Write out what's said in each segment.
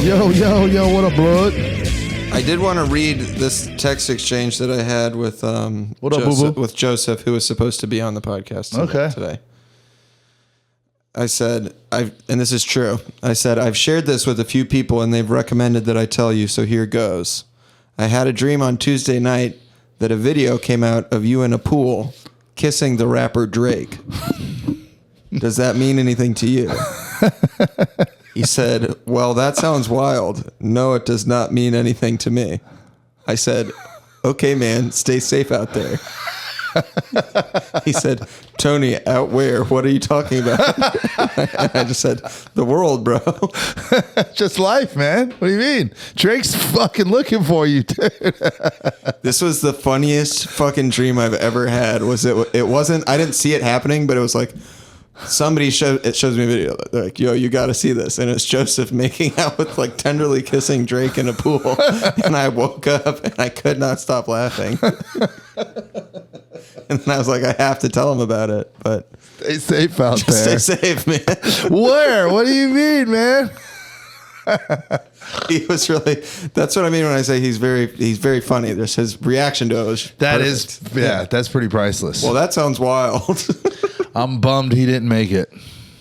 Yo, what up, blood? I did want to read this text exchange that I had with What up, Joseph, boo-boo? with Joseph, who was supposed to be on the podcast today. I said, and this is true. I said, I've shared this with a few people and they've recommended that I tell you, so here goes. I had a dream on Tuesday night that a video came out of you in a pool kissing the rapper Drake. Does that mean anything to you? He said, well, that sounds wild. No, it does not mean anything to me. I said, okay, man, stay safe out there. He said, Tony, out where? What are you talking about? I just said, the world, bro. Just life, man. What do you mean? Drake's fucking looking for you, dude. This was the funniest fucking dream I've ever had. It wasn't, I didn't see it happening, but it was like, somebody shows me a video. They're like, yo, you got to see this. And it's Joseph making out with like tenderly kissing Drake in a pool. And I woke up and I could not stop laughing. And then I was like, I have to tell him about it. But Stay safe out there. stay safe, man. Where? What do you mean, man? He was really, that's what I mean when I say he's very funny. There's his reaction to it was perfect. That's pretty priceless. Well, that sounds wild. I'm bummed he didn't make it.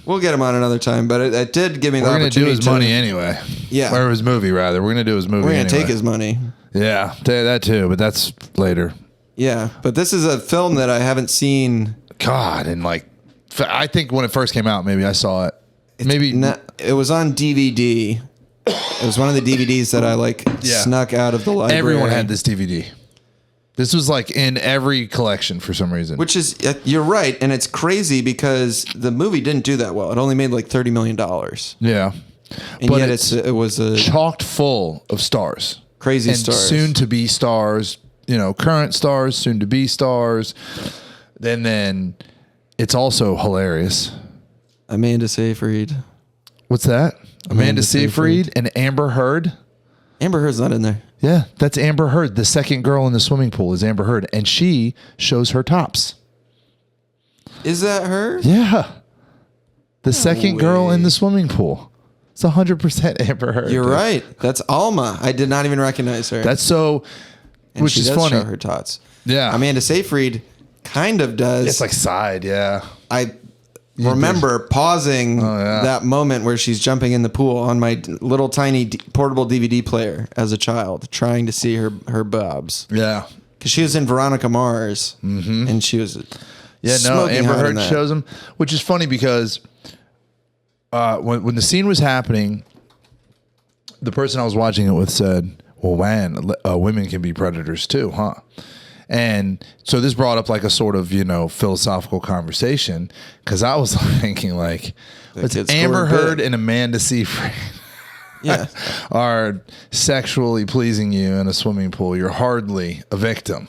We'll get him on another time, but it did give me the We're going to do opportunity. his money anyway. Yeah. Or his movie, rather. We're going to do his movie We're going to anyway. take his money. Yeah, that too, but that's later. Yeah, but this is a film that I haven't seen. God, and like, I think when it first came out, maybe I saw it. It was on DVD. It was one of the DVDs that I snuck out of the library. Everyone had this DVD. This was like in every collection for some reason. Which is, you're right, and it's crazy because the movie didn't do that well. It only made like $30 million. Yeah. And but yet it was a chocked full of stars. Crazy and stars. Soon to be stars, current stars, soon to be stars. Then it's also hilarious. Amanda Seyfried. What's that? Amanda Seyfried and Amber Heard. Amber Heard's not in there. Yeah, that's Amber Heard. The second girl in the swimming pool is Amber Heard, and she shows her tops. Is that her? Yeah. The second girl in way. the swimming pool. It's 100% Amber Heard. You're right. That's Alma. I did not even recognize her. That's so, and which she is does funny. Show her tots. Yeah. Amanda Seyfried kind of does. It's like side, yeah. I remember pausing that moment where she's jumping in the pool on my little tiny portable DVD player as a child, trying to see her bobs. Yeah. Because she was in Veronica Mars, and she was Amber Heard shows him, which is funny because when the scene was happening, the person I was watching it with said, well, man, women can be predators too, huh? And so this brought up like a sort of, philosophical conversation because I was thinking like, it's Amber Heard and Amanda Seyfried are sexually pleasing you in a swimming pool. You're hardly a victim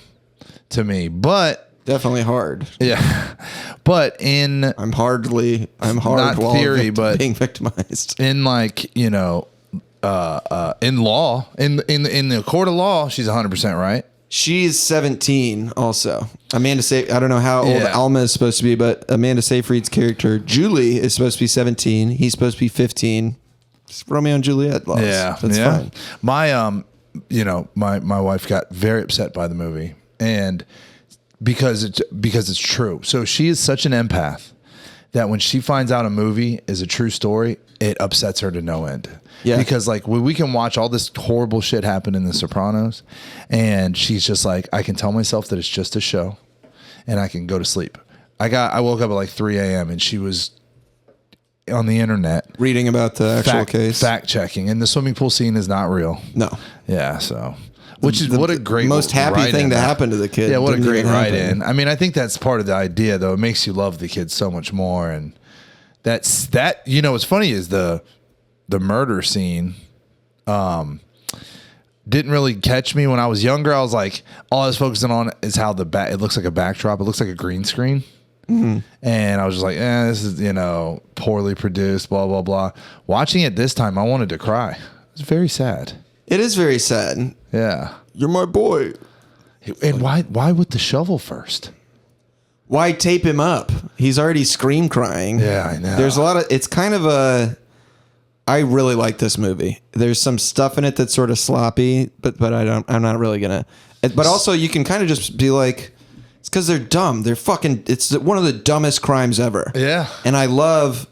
to me, but definitely hard. Yeah. But I'm hard not theory, but being victimized in in law, in the court of law, she's 100% right. She's 17 also. Amanda Seyfried, I don't know how old Alma is supposed to be, but Amanda Seyfried's character, Julie, is supposed to be 17. He's supposed to be 15. It's Romeo and Juliet laws. Yeah. That's fine. My, my wife got very upset by the movie and because it's true. So she is such an empath that when she finds out a movie is a true story, it upsets her to no end. Yeah. Because we can watch all this horrible shit happen in The Sopranos and she's just like, I can tell myself that it's just a show and I can go to sleep. I woke up at like 3 a.m. and she was on the internet reading about the actual case. Fact checking. And the swimming pool scene is not real. No. Yeah. So, which is what a great most happy thing to happen to the kid. Yeah. What a great write-in. I mean, I think that's part of the idea though. It makes you love the kid so much more. And what's funny is the murder scene didn't really catch me when I was younger. I was like, all I was focusing on is how it looks like a backdrop. It looks like a green screen. Mm-hmm. And I was just like, this is, poorly produced, blah, blah, blah. Watching it this time, I wanted to cry. It was very sad. It is very sad. Yeah. You're my boy. And why with the shovel first? Why tape him up? He's already scream crying. Yeah, I know. There's a lot of, it's kind of I really like this movie. There's some stuff in it that's sort of sloppy, but I'm not really gonna. But also, you can kind of just be like, it's because they're dumb. They're fucking. It's one of the dumbest crimes ever. Yeah. And I love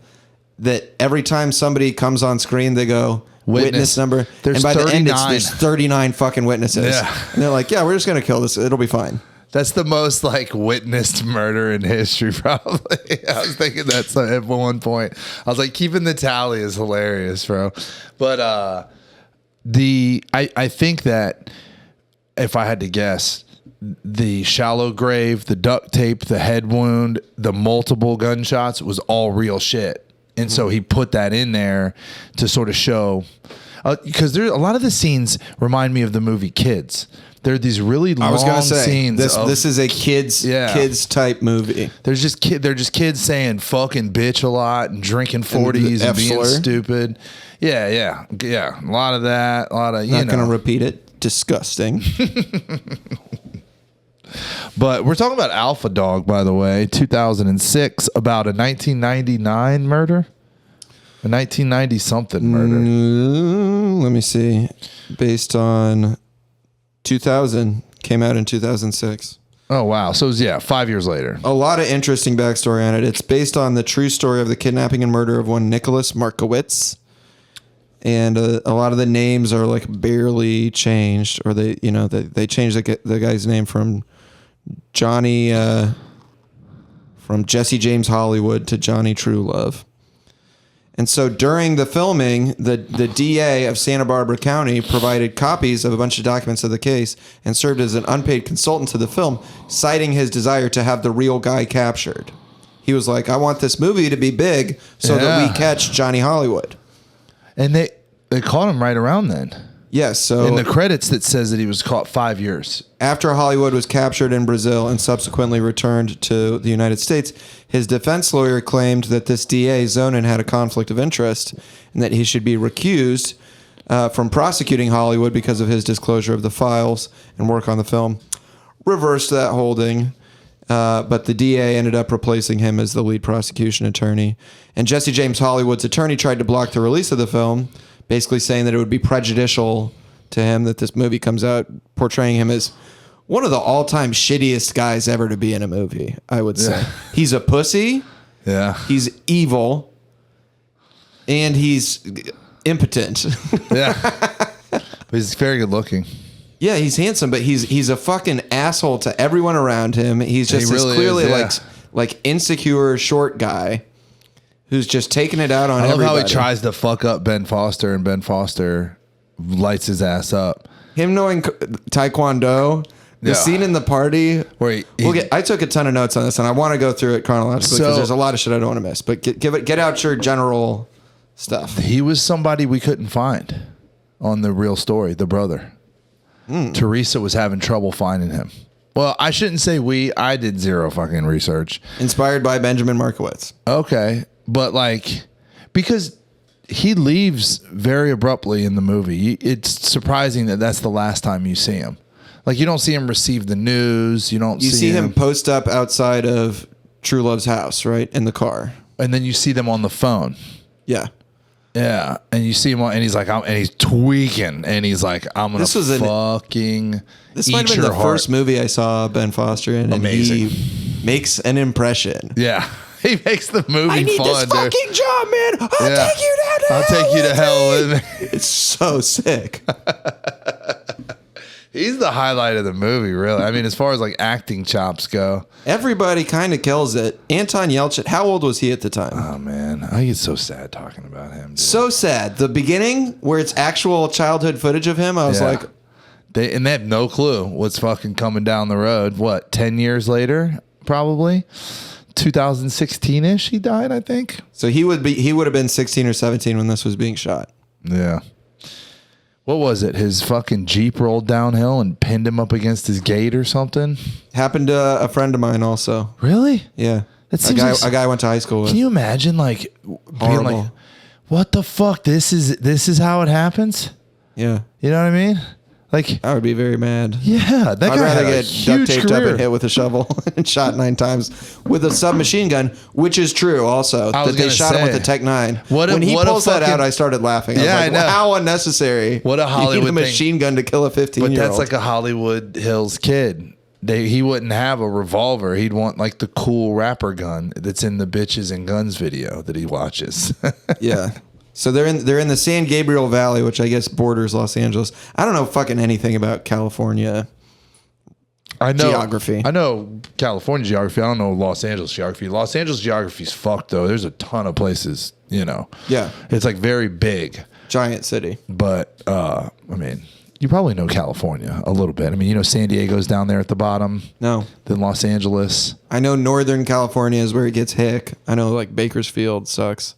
that every time somebody comes on screen, they go witness number. There's and by 39. the end, there's 39 fucking witnesses. Yeah. And they're like, yeah, we're just gonna kill this. It'll be fine. That's the most like witnessed murder in history, probably. I was thinking that's at one point. I was like, keeping the tally is hilarious, bro. But I think that if I had to guess, the shallow grave, the duct tape, the head wound, the multiple gunshots was all real shit. And so he put that in there to sort of show, because there's a lot of the scenes remind me of the movie Kids. There are these really long scenes. This is a kids type movie. They're just kids saying fucking bitch a lot and drinking 40s and being stupid. Yeah. A lot of that. A lot of Not going to repeat it. Disgusting. But we're talking about Alpha Dog, by the way, 2006, about a 1999 murder. A 1990 something murder. Let me see. Based on 2000, came out in 2006. Oh, wow. So, 5 years later. A lot of interesting backstory on it. It's based on the true story of the kidnapping and murder of one Nicholas Markowitz. And a lot of the names are like barely changed, or they changed the guy's name from Johnny, from Jesse James Hollywood to Johnny Truelove. And so during the filming, the DA of Santa Barbara County provided copies of a bunch of documents of the case and served as an unpaid consultant to the film, citing his desire to have the real guy captured. He was like, I want this movie to be big so that we catch Johnny Hollywood. And they caught him right around then. Yes. So in the credits, that says that he was caught 5 years. After Hollywood was captured in Brazil and subsequently returned to the United States, his defense lawyer claimed that this DA, Zonin, had a conflict of interest and that he should be recused from prosecuting Hollywood because of his disclosure of the files and work on the film. Reversed that holding, but the DA ended up replacing him as the lead prosecution attorney. And Jesse James Hollywood's attorney tried to block the release of the film, basically saying that it would be prejudicial to him that this movie comes out portraying him as one of the all-time shittiest guys ever to be in a movie, I would say. Yeah. He's a pussy. Yeah. He's evil. And he's impotent. Yeah. But he's very good looking. Yeah, he's handsome, but he's a fucking asshole to everyone around him. He's just clearly like insecure short guy who's just taking it out on everybody. I love how he tries to fuck up Ben Foster, and Ben Foster lights his ass up. Him knowing Taekwondo, the scene in the party where I took a ton of notes on this, and I want to go through it chronologically because there's a lot of shit I don't want to miss. But get out your general stuff. He was somebody we couldn't find on the real story, the brother. Teresa was having trouble finding him. Well, I shouldn't say we. I did zero fucking research. Inspired by Benjamin Markowitz. Okay. But because he leaves very abruptly in the movie, it's surprising that that's the last time you see him. Like, you don't see him receive the news. You see him post up outside of Truelove's house, right? In the car. And then you see them on the phone. Yeah. Yeah. And you see him and he's like, and he's tweaking. And he's like, I'm going to fucking This might have been the first movie I saw Ben Foster in. Amazing. And he makes an impression. Yeah. He makes the movie fun. I need this fucking job, man. I'll take you to hell with me. It's so sick. He's the highlight of the movie, really. I mean, as far as acting chops go. Everybody kind of kills it. Anton Yelchin, how old was he at the time? Oh, man. I get so sad talking about him. Dude. So sad. The beginning, where it's actual childhood footage of him, I was like... They have no clue what's fucking coming down the road. What, 10 years later, probably? 2016-ish he died, I think. So he would have been 16 or 17 when this was being shot. Yeah. What was it? His fucking Jeep rolled downhill and pinned him up against his gate or something? Happened to a friend of mine also. Really? Yeah. That seems a guy I went to high school with. Can you imagine being like, what the fuck? This is how it happens? Yeah. You know what I mean? Like, I would be very mad. yeah, that I'd guy rather had a get huge duct taped up career. and hit with a shovel and shot 9 times with a submachine gun, which is true also. I That was they gonna shot him with say, the Tech 9. what a- When he what a pulls that out, fucking- I started laughing. I was Yeah, like, I know. how unnecessary. What a You need Hollywood a machine gun to kill a 15-year-old. But that's like a Hollywood Hills kid. He wouldn't have a revolver. He'd want like the cool rapper gun that's in the Bitches and Guns video that he watches. Yeah. So they're in the San Gabriel Valley, which I guess borders Los Angeles. I don't know fucking anything about California. I know Geography. I know California geography. I don't know Los Angeles geography. Los Angeles geography's fucked though. There's a ton of places, Yeah. It's like very big. Giant city. But I mean, you probably know California a little bit. I mean, San Diego's down there at the bottom. No. Then Los Angeles. I know Northern California is where it gets hick. I know like Bakersfield sucks.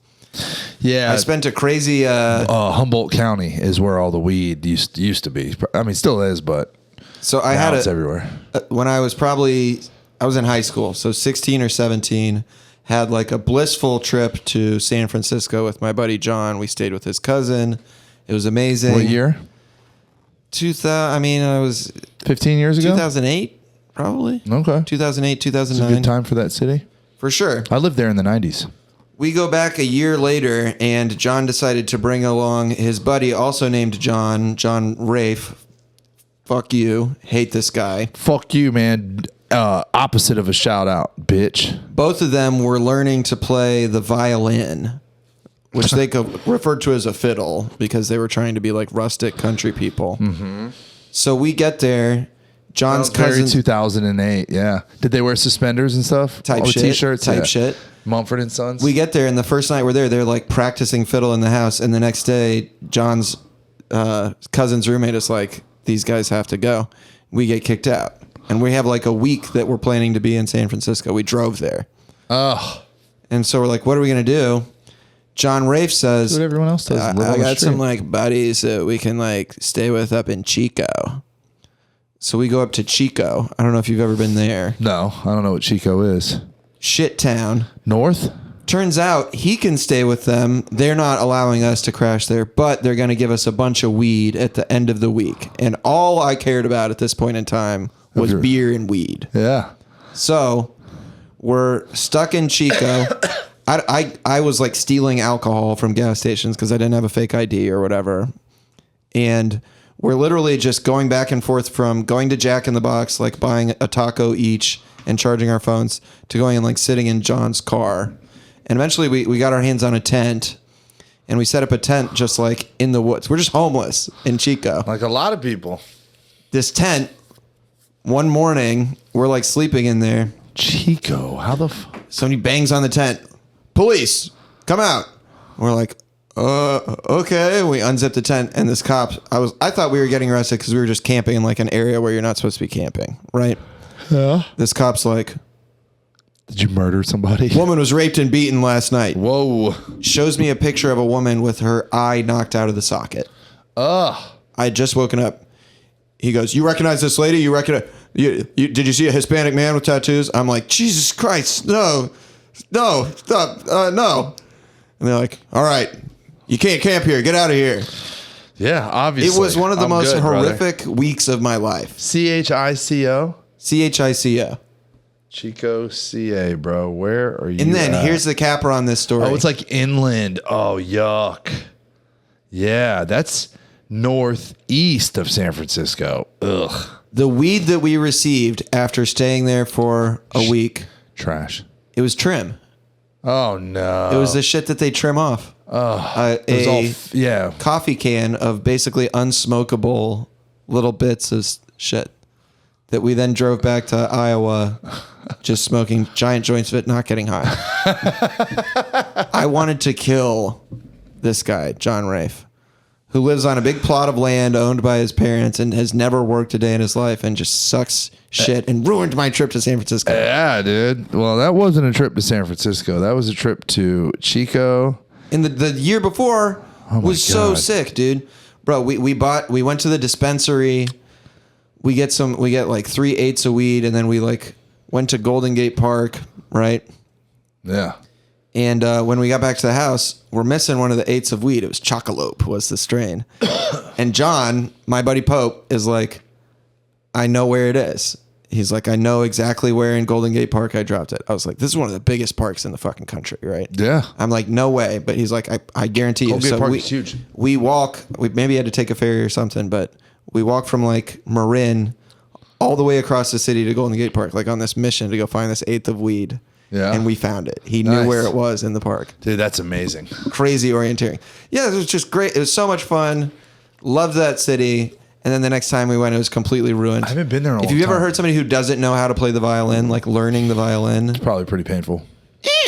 Yeah. I spent a crazy Humboldt County is where all the weed used to be. I mean, still is, but so I now had it's everywhere. When I was in high school, so 16 or 17, had like a blissful trip to San Francisco with my buddy John. We stayed with his cousin. It was amazing. What year? 2000. I mean, I was 15 years ago? 2008, probably. Okay. 2008, It's a 2009. good time for that city. For sure. I lived there in the 90s. We go back a year later, and John decided to bring along his buddy, also named John Rafe. Fuck you. Hate this guy. Fuck you, man. Opposite of a shout out, bitch. Both of them were learning to play the violin, which they referred to as a fiddle because they were trying to be like rustic country people. Mm-hmm. So we get there. John's Very cousin 2008. Yeah. Did they wear suspenders and stuff? type All the shit. T-shirts. Type Yeah. shit. Mumford and Sons. We get there, and the first night we're there, they're like practicing fiddle in the house, and the next day, John's cousin's roommate is like, "These guys have to go." We get kicked out, and we have like a week that we're planning to be in San Francisco. We drove there, and so we're like, "What are we gonna do?" John Rafe says, what everyone else does. Live I on the got street. some like buddies that we can like stay with up in Chico." So we go up to Chico. I don't know if you've ever been there. No, I don't know what Chico is. Shit town. North? Turns out he can stay with them. They're not allowing us to crash there, but they're going to give us a bunch of weed at the end of the week. And all I cared about at this point in time was Okay. beer and weed. Yeah. So we're stuck in Chico. I was like stealing alcohol from gas stations because I didn't have a fake ID or whatever. And we're literally just going back and forth from going to Jack in the Box, like buying a taco each and charging our phones, to going and like sitting in John's car. And eventually we got our hands on a tent, and we set up a tent just like in the woods. We're just homeless in Chico. Like a lot of people. This tent, one morning, we're like sleeping in there. Chico. How the Somebody bangs on the tent. Police, come out. We're like, okay. We unzip the tent, and this cop, I thought we were getting arrested because we were just camping in like an area where you're not supposed to be camping, right? Yeah. This cop's like, Did you murder somebody? woman was raped and beaten last night. Whoa. Shows me a picture of a woman with her eye knocked out of the socket. Ugh. I had just woken up. He goes, "You recognize this lady? You recognize? Did you see a Hispanic man with tattoos?" I'm like, "Jesus Christ, no, stop, no." And they're like, "All right, you can't camp here. Get out of here." Yeah, obviously. It was one of the I'm most good, brother. horrific weeks of my life. CHICO? CHICO. Chico CA, bro. Where are you? And then at? here's the capper on this story. Oh, it's like inland. Oh, yuck. Yeah, that's northeast of San Francisco. Ugh. the weed that we received after staying there for a week. Trash. It was trim. Oh, no. It was the shit that they trim off. It was all, yeah. Coffee can of basically unsmokable little bits of shit that we then drove back to Iowa just smoking giant joints of it, not getting high. I wanted to kill this guy, John Rafe, who lives on a big plot of land owned by his parents and has never worked a day in his life and just sucks shit and ruined my trip to San Francisco. Yeah, dude. Well, that wasn't a trip to San Francisco. That was a trip to Chico. And the year before was so God. sick, dude. Bro, we went to the dispensary. We get like 3/8 of weed, and then we like went to Golden Gate Park, right? Yeah. And when we got back to the house, we're missing one of the 8s of weed. It was Chocolope was the strain. And John, my buddy Pope, is like, I know where it is. He's like, I know exactly where in Golden Gate Park I dropped it. I was like, this is one of the biggest parks in the fucking country, right? Yeah. I'm like, no way. But he's like, I guarantee you. Golden Gate Park is huge. We walk, we maybe had to take a ferry or something, but we walk from like Marin all the way across the city to Golden Gate Park, like on this mission to go find this 8th of weed. Yeah. And we found it. He knew where it was in the park. Dude, that's amazing. Crazy orienteering. Yeah, it was just great. It was so much fun. Loved that city. And then the next time we went, it was completely ruined. I haven't been there in a long time. If you've ever time. heard somebody who doesn't know how to play the violin, like learning the violin. It's probably pretty painful. Hey,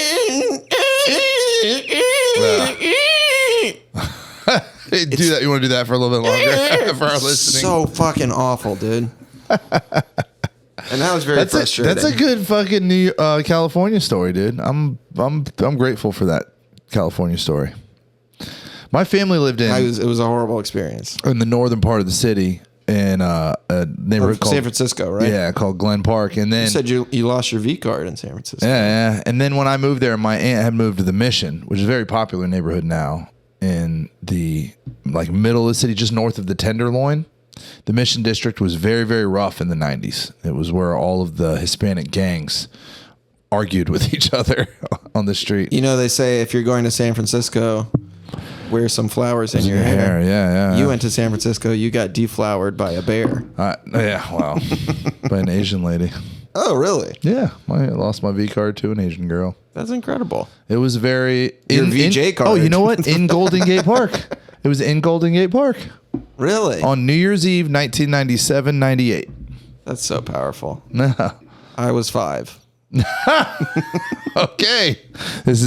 do that. You want to do that for a little bit longer for our listening? So fucking awful, dude. And that was very frustrating. That's a good fucking California story, dude. I'm grateful for that California story. My family lived in. It was a horrible experience in the northern part of the city in a neighborhood called San Francisco, right? Yeah, called Glen Park. And then you said you lost your V card in San Francisco. Yeah. And then when I moved there, my aunt had moved to the Mission, which is a very popular neighborhood now in the like middle of the city, just north of the Tenderloin. The Mission District was very, very rough in the 90s. It was where all of the Hispanic gangs argued with each other on the street. You know, they say if you're going to San Francisco, wear some flowers in your hair. Yeah. You went to San Francisco, you got deflowered by a bear. Yeah, well, by an Asian lady. Oh, really? Yeah, I lost my V card to an Asian girl. That's incredible. It was very... Your VJ card. Oh, you know what? In Golden Gate Park. It was in Golden Gate Park. Really? On New Year's Eve, 1997-98. That's so powerful. No. I was 5. Okay. This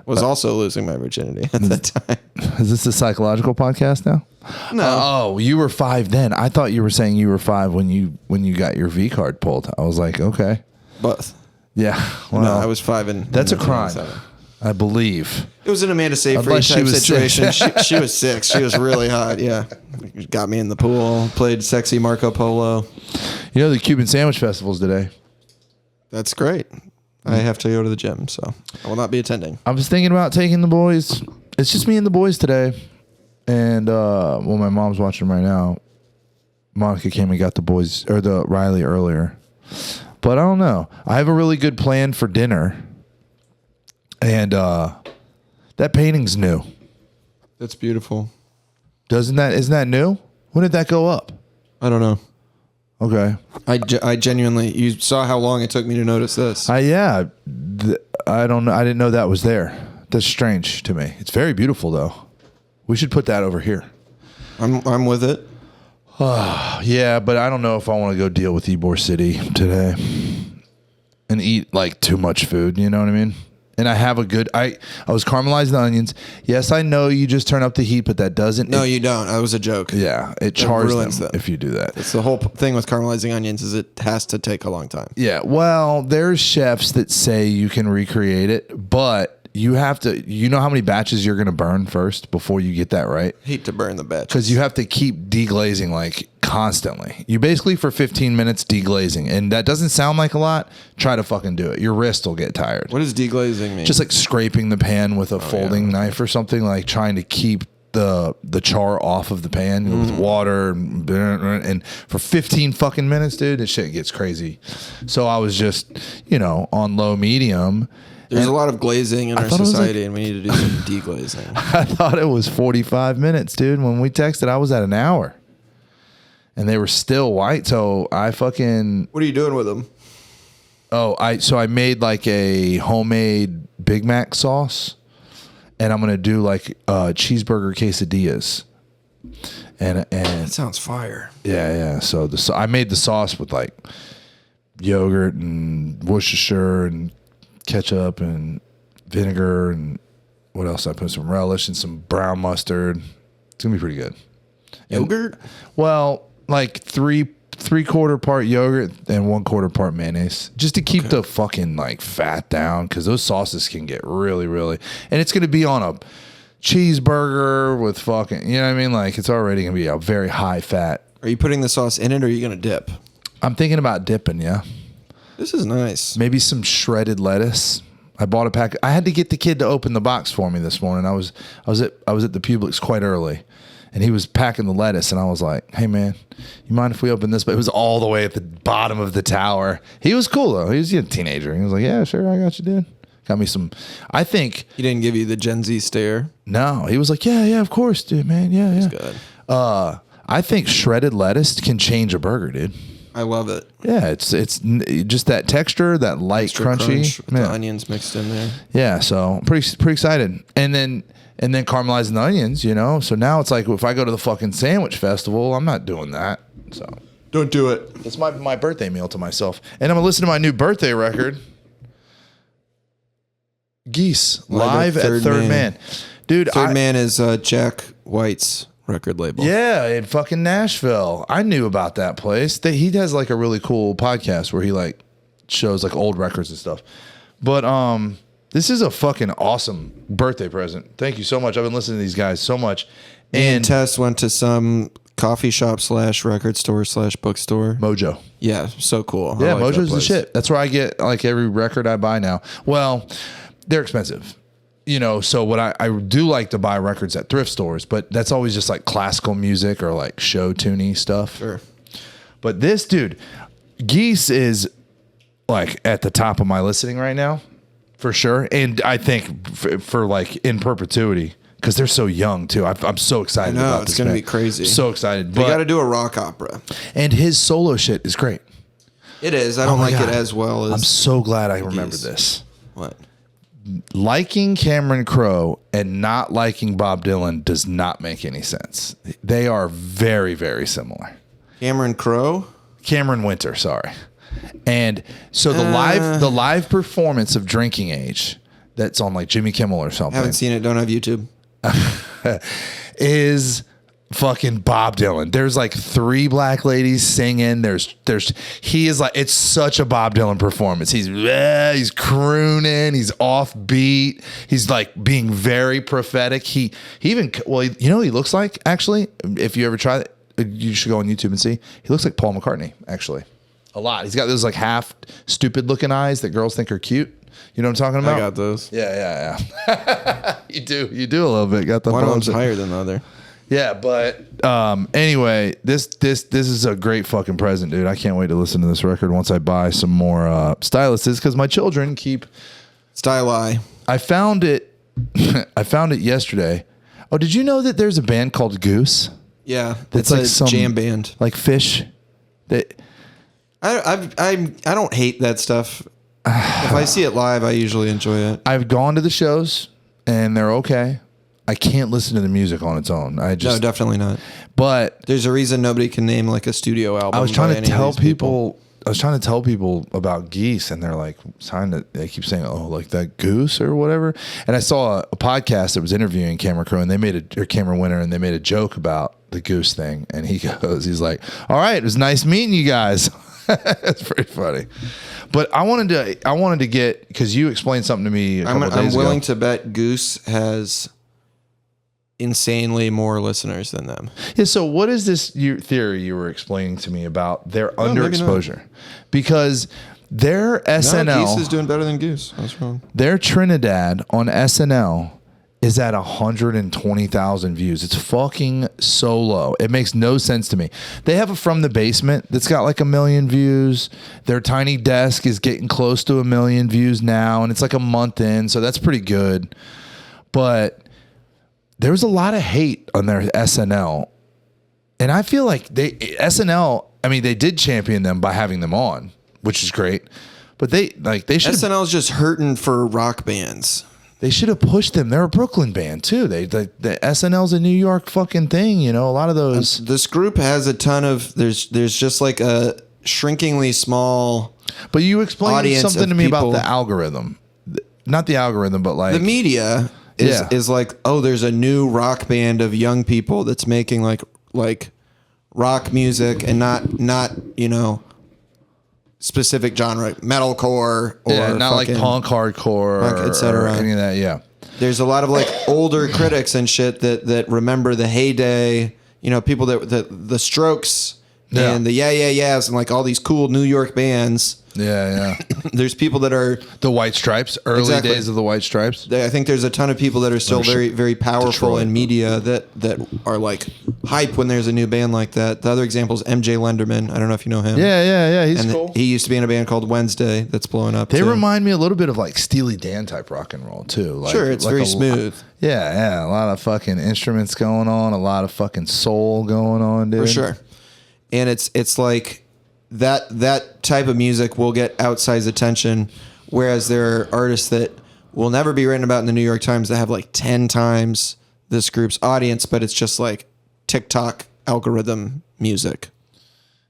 was also losing my virginity at that time. Is this a psychological podcast now? No. Oh, you were 5 then. I thought you were saying you were 5 when you got your V card pulled. I was like, okay. Both. Yeah. Well, no, I was 5 and that's a crime. I believe. It was an Amanda Seyfried type situation. She was 6. She was really hot. Yeah. Got me in the pool, played sexy Marco Polo. You know, the Cuban Sandwich Festival's today. That's great. I have to go to the gym, so I will not be attending. I was thinking about taking the boys. It's just me and the boys today. And my mom's watching right now. Monica came and got the boys, or the Riley earlier. But I don't know. I have a really good plan for dinner. And that painting's new. That's beautiful. Isn't that new? When did that go up? I don't know. Okay. I genuinely, you saw how long it took me to notice this. I don't know. I didn't know that was there. That's strange to me. It's very beautiful though. We should put that over here. I'm with it. Yeah, but I don't know if I want to go deal with Ybor City today and eat like too much food. You know what I mean? And I have I was caramelizing the onions. Yes, I know you just turn up the heat, but that doesn't. No, you don't. That was a joke. Yeah, it chars them if you do that. It's the whole thing with caramelizing onions is it has to take a long time. Yeah, well, there's chefs that say you can recreate it, but you have to. You know how many batches you're going to burn first before you get that right? Hate to burn the batch because you have to keep deglazing like constantly. You basically for 15 minutes deglazing, and that doesn't sound like a lot. Try to fucking do it. Your wrist will get tired. What does deglazing mean? Just like scraping the pan with a folding knife or something, like trying to keep the char off of the pan with water and for 15 fucking minutes, dude, this shit gets crazy. So I was just, on low medium. There's a lot of glazing in our society, and we need to do some deglazing. I thought it was 45 minutes, dude. When we texted, I was at an hour. And they were still white, so I fucking... What are you doing with them? Oh, I made like a homemade Big Mac sauce, and I'm gonna do like cheeseburger quesadillas. And that sounds fire. Yeah. So I made the sauce with like yogurt and Worcestershire and ketchup and vinegar and what else? I put some relish and some brown mustard. It's gonna be pretty good. Yogurt? Well, like 3/4 part yogurt and 1/4 part mayonnaise, just to keep the fucking like fat down, because those sauces can get really, really. And it's gonna be on a cheeseburger with fucking, you know what I mean? Like it's already gonna be a very high fat. Are you putting the sauce in it, or are you gonna dip? I'm thinking about dipping. Yeah. This is nice. Maybe some shredded lettuce. I bought a pack. I had to get the kid to open the box for me this morning. I was at the Publix quite early, and he was packing the lettuce, and I was like, "Hey man, you mind if we open this?" But it was all the way at the bottom of the tower. He was cool though. He was a teenager. He was like, "Yeah, sure, I got you, dude." Got me some. I think he didn't give you the Gen Z stare. No, he was like, "Yeah, of course, dude, man, yeah." That's good. I think shredded lettuce can change a burger, dude. I love it. Yeah, it's just that texture, that light Extra crunchy crunch with the onions mixed in there. Yeah, so I'm pretty excited. And then caramelizing the onions, you know. So now it's like if I go to the fucking sandwich festival, I'm not doing that. So don't do it. It's my birthday meal to myself. And I'm gonna listen to my new birthday record. Geese live at Third Man. Dude, Third Man is Jack White's record label. Yeah, in fucking Nashville. I knew about that place. He has like a really cool podcast where he like shows like old records and stuff. But this is a fucking awesome birthday present. Thank you so much. I've been listening to these guys so much. And Tess went to some coffee shop / record store / bookstore. Mojo. Yeah, so cool. Yeah, Mojo's the shit. That's where I get like every record I buy now. Well, they're expensive. You know, so what I do like to buy records at thrift stores, but that's always just like classical music or like show tuney stuff. Sure. But this dude, Geese is like at the top of my listening right now, for sure. And I think for like in perpetuity, because they're so young too. I'm so excited about this. It's gonna be crazy. So excited. They got to do a rock opera. And his solo shit is great. It is. I don't like it as well as. I'm so glad I remember this. What? Liking Cameron Crowe and not liking Bob Dylan does not make any sense. They are very, very similar. Cameron Winter, sorry. And so the live performance of Drinking Age that's on like Jimmy Kimmel or something. Haven't seen it, don't have YouTube. is fucking Bob Dylan. There's like 3 black ladies singing. He is like, it's such a Bob Dylan performance. He's crooning. He's offbeat. He's like being very prophetic. He even, well, you know what he looks like actually? If you ever try it, you should go on YouTube and see. He looks like Paul McCartney actually. A lot. He's got those like half stupid looking eyes that girls think are cute. You know what I'm talking about? I got those. Yeah. You do a little bit. Got the one of them's higher than the other. Yeah, but anyway, this is a great fucking present, dude. I can't wait to listen to this record once I buy some more styluses because my children keep Styli. I found it yesterday. Oh, did you know that there's a band called Goose? Yeah, that's like some jam band, like Fish. I don't hate that stuff. If I see it live, I usually enjoy it. I've gone to the shows and they're okay. I can't listen to the music on its own. No, definitely not. But there's a reason nobody can name like a studio album. I was trying to tell people about Geese, and they're like they keep saying, "Oh, like that Goose or whatever." And I saw a podcast that was interviewing Cameron Crowe, and they made Cameron Winter, and they made a joke about the Goose thing. And he's like, "All right, it was nice meeting you guys." It's pretty funny. But I wanted to get, because you explained something to me a couple of days ago. I'm willing to bet Goose has insanely more listeners than them. Yeah, so what is this theory you were explaining to me about their underexposure? Because their SNL... Geese is doing better than Goose. I was wrong. Their Trinidad on SNL is at 120,000 views. It's fucking so low. It makes no sense to me. They have a From the Basement that's got like 1 million views. Their Tiny Desk is getting close to 1 million views now, and it's like a month in, so that's pretty good. But there was a lot of hate on their SNL, and I feel like SNL, I mean, they did champion them by having them on, which is great. But they should. SNL is just hurting for rock bands. They should have pushed them. They're a Brooklyn band too. The SNL's a New York fucking thing. You know, a lot of those. This group has a ton of. There's just like a shrinkingly small. But you explained something to me about the algorithm, not the algorithm, but like the media is like, oh, there's a new rock band of young people that's making like rock music and not specific genre, metalcore or not like punk, hardcore, etc. Any of that. Yeah, there's a lot of like older critics and shit that remember the heyday. You know, people that the Strokes and the Yeah Yeahs and like all these cool New York bands. Yeah. There's people that are The White Stripes, early Exactly. days of the White Stripes. I think there's a ton of people that are still very, very powerful Detroit. in media that are like hype when there's a new band like that. The other example is MJ Lenderman. I don't know if you know him. Yeah. He's And cool. he used to be in a band called Wednesday that's blowing up. They too. remind me a little bit of like Steely Dan type rock and roll too. Like, Sure, it's very a- smooth. Yeah. A lot of fucking instruments going on, a lot of fucking soul going on, dude. For sure. And it's like that type of music will get outsized attention, whereas there are artists that will never be written about in the New York Times that have like 10 times this group's audience, but it's just like TikTok algorithm music.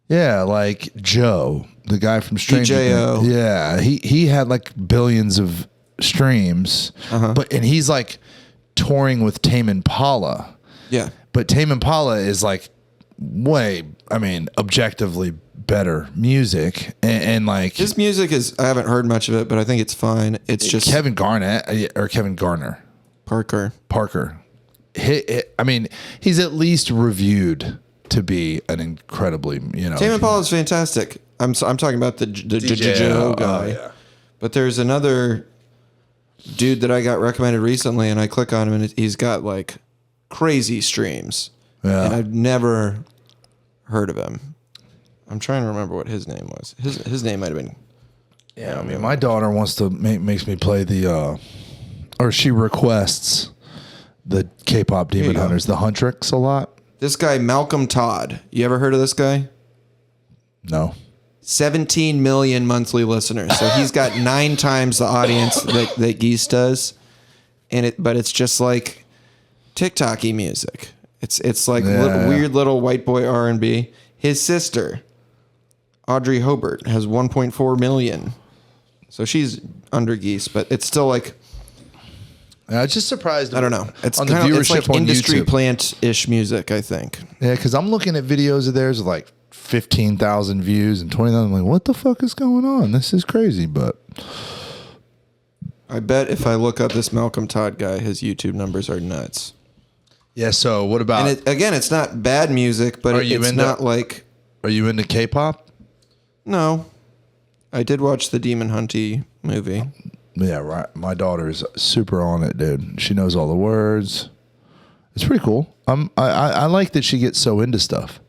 Yeah, like Joe, the guy from Stranger DJO. Things. Yeah, he had like billions of streams, but and he's like touring with Tame Impala. Yeah. But Tame Impala is like objectively better music, and like His music is, I haven't heard much of it, but I think it's fine. It's just Kevin Garner. Parker. He's at least reviewed to be an incredibly, Tame Impala is fantastic. I'm talking about the DJO guy. yeah. But there's another dude that I got recommended recently, and I click on him, and he's got like crazy streams. Yeah. And I've never heard of him. I'm trying to remember what his name was. His name might have been. Yeah, I mean, my daughter wants to makes me play or she requests the K-pop Demon you go. Hunters, the Huntrix a lot. This guy, Malcolm Todd. You ever heard of this guy? No. 17 million monthly listeners. So he's got 9 times the audience that Geese does. But it's just like TikTok-y music. It's like weird little white boy R&B. His sister, Audrey Hobart, has 1.4 million. So she's under Geese, but it's still like, I was just surprised. I don't know. It's on the kind of, viewership it's like on industry YouTube. plant-ish music, I think. Yeah, because I'm looking at videos of theirs with like 15,000 views and 20,000. I'm like, what the fuck is going on? This is crazy. But I bet if I look up this Malcolm Todd guy, his YouTube numbers are nuts. yeah, so what about? And again, it's not bad music, but Are you it's into- not like... Are you into K-pop? No. I did watch the Demon Hunty movie. Yeah, right. My daughter is super on it, dude. She knows all the words. It's pretty cool. I like that she gets so into stuff.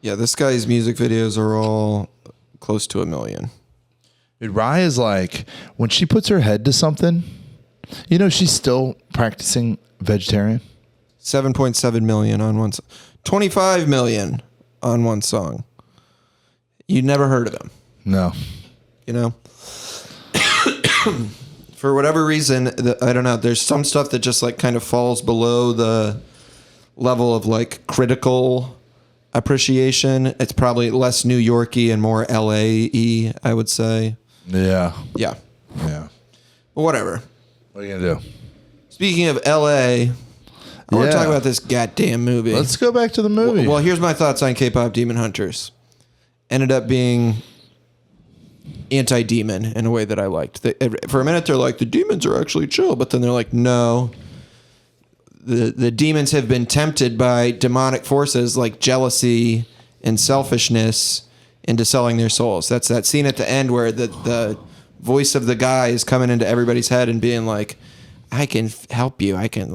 Yeah, this guy's music videos are all close to 1 million. Dude, Rye is like, when she puts her head to something, she's still practicing vegetarian. 7.7 million on one song. 25 million on one song. You never heard of him, No. For whatever reason, I don't know. There's some stuff that just like kind of falls below the level of like critical appreciation. It's probably less New Yorky and more LA-y, I would say. Yeah. Yeah. Yeah. But whatever. What are you going to do? Speaking of LA, I want Yeah. to talk about this goddamn movie. Let's go back to the movie. Well, here's my thoughts on K-pop Demon Hunters. Ended up being anti-demon in a way that I liked. For a minute, they're like, the demons are actually chill. But then they're like, no. The demons have been tempted by demonic forces like jealousy and selfishness into selling their souls. That's that scene at the end where the voice of the guy is coming into everybody's head and being like, I can help you. I can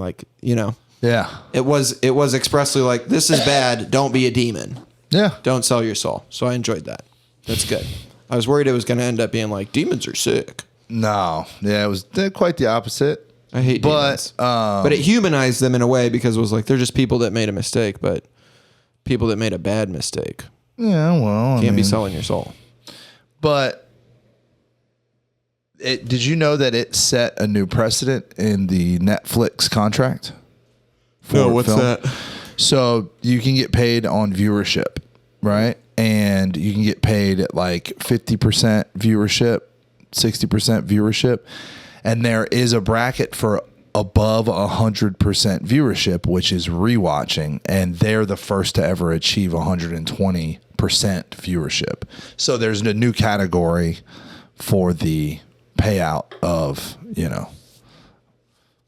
yeah. It was expressly like, this is bad. Don't be a demon. Yeah. Don't sell your soul. So I enjoyed that. That's good. I was worried it was going to end up being like, demons are sick. No. Yeah, it was quite the opposite. I hate demons. But it humanized them in a way because it was like, they're just people that made a mistake, but people that made a bad mistake Yeah, well, can't be selling your soul. But did you know that it set a new precedent in the Netflix contract? for film? So you can get paid on viewership, right? And you can get paid at like 50% viewership, 60% viewership. And there is a bracket for above 100% viewership, which is rewatching. And they're the first to ever achieve 120% viewership. So there's a new category for the payout of,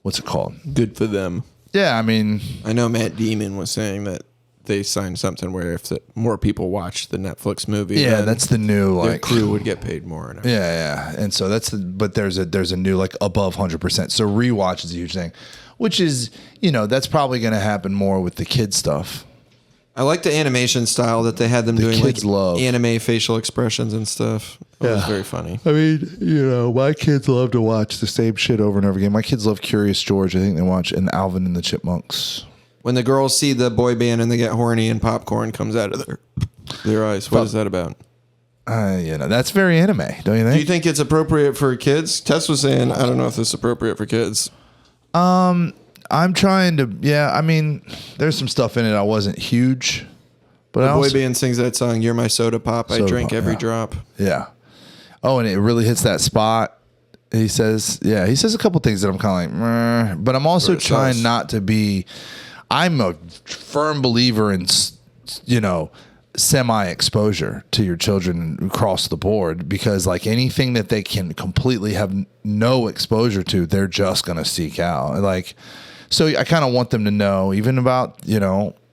what's it called? Good for them. Yeah, I mean, I know Matt Damon was saying that they signed something where if more people watch the Netflix movie, Yeah, that's the new their like crew would get paid more. And everything. Yeah, and so but there's a new like above 100%. So rewatch is a huge thing, which is that's probably going to happen more with the kid stuff. I like the animation style that they had them doing, kids like love. anime facial expressions and stuff. It was very funny. I mean, my kids love to watch the same shit over and over again. My kids love Curious George. I think they watch and Alvin and the Chipmunks. When the girls see the boy band and they get horny and popcorn comes out of their eyes, what is that about? That's very anime, don't you think? Do you think it's appropriate for kids? Tess was saying, I don't know if this is appropriate for kids. I'm trying to. Yeah, I mean, there's some stuff in it. I wasn't huge, but The boy band sings that song, "You're My Soda Pop. I drink every drop." Yeah. Oh, and it really hits that spot. He says a couple things that I'm kind of like, meh, but I'm also trying not to be. I'm a firm believer in, semi-exposure to your children across the board, because like anything that they can completely have no exposure to, they're just gonna seek out. Like, so I kind of want them to know even about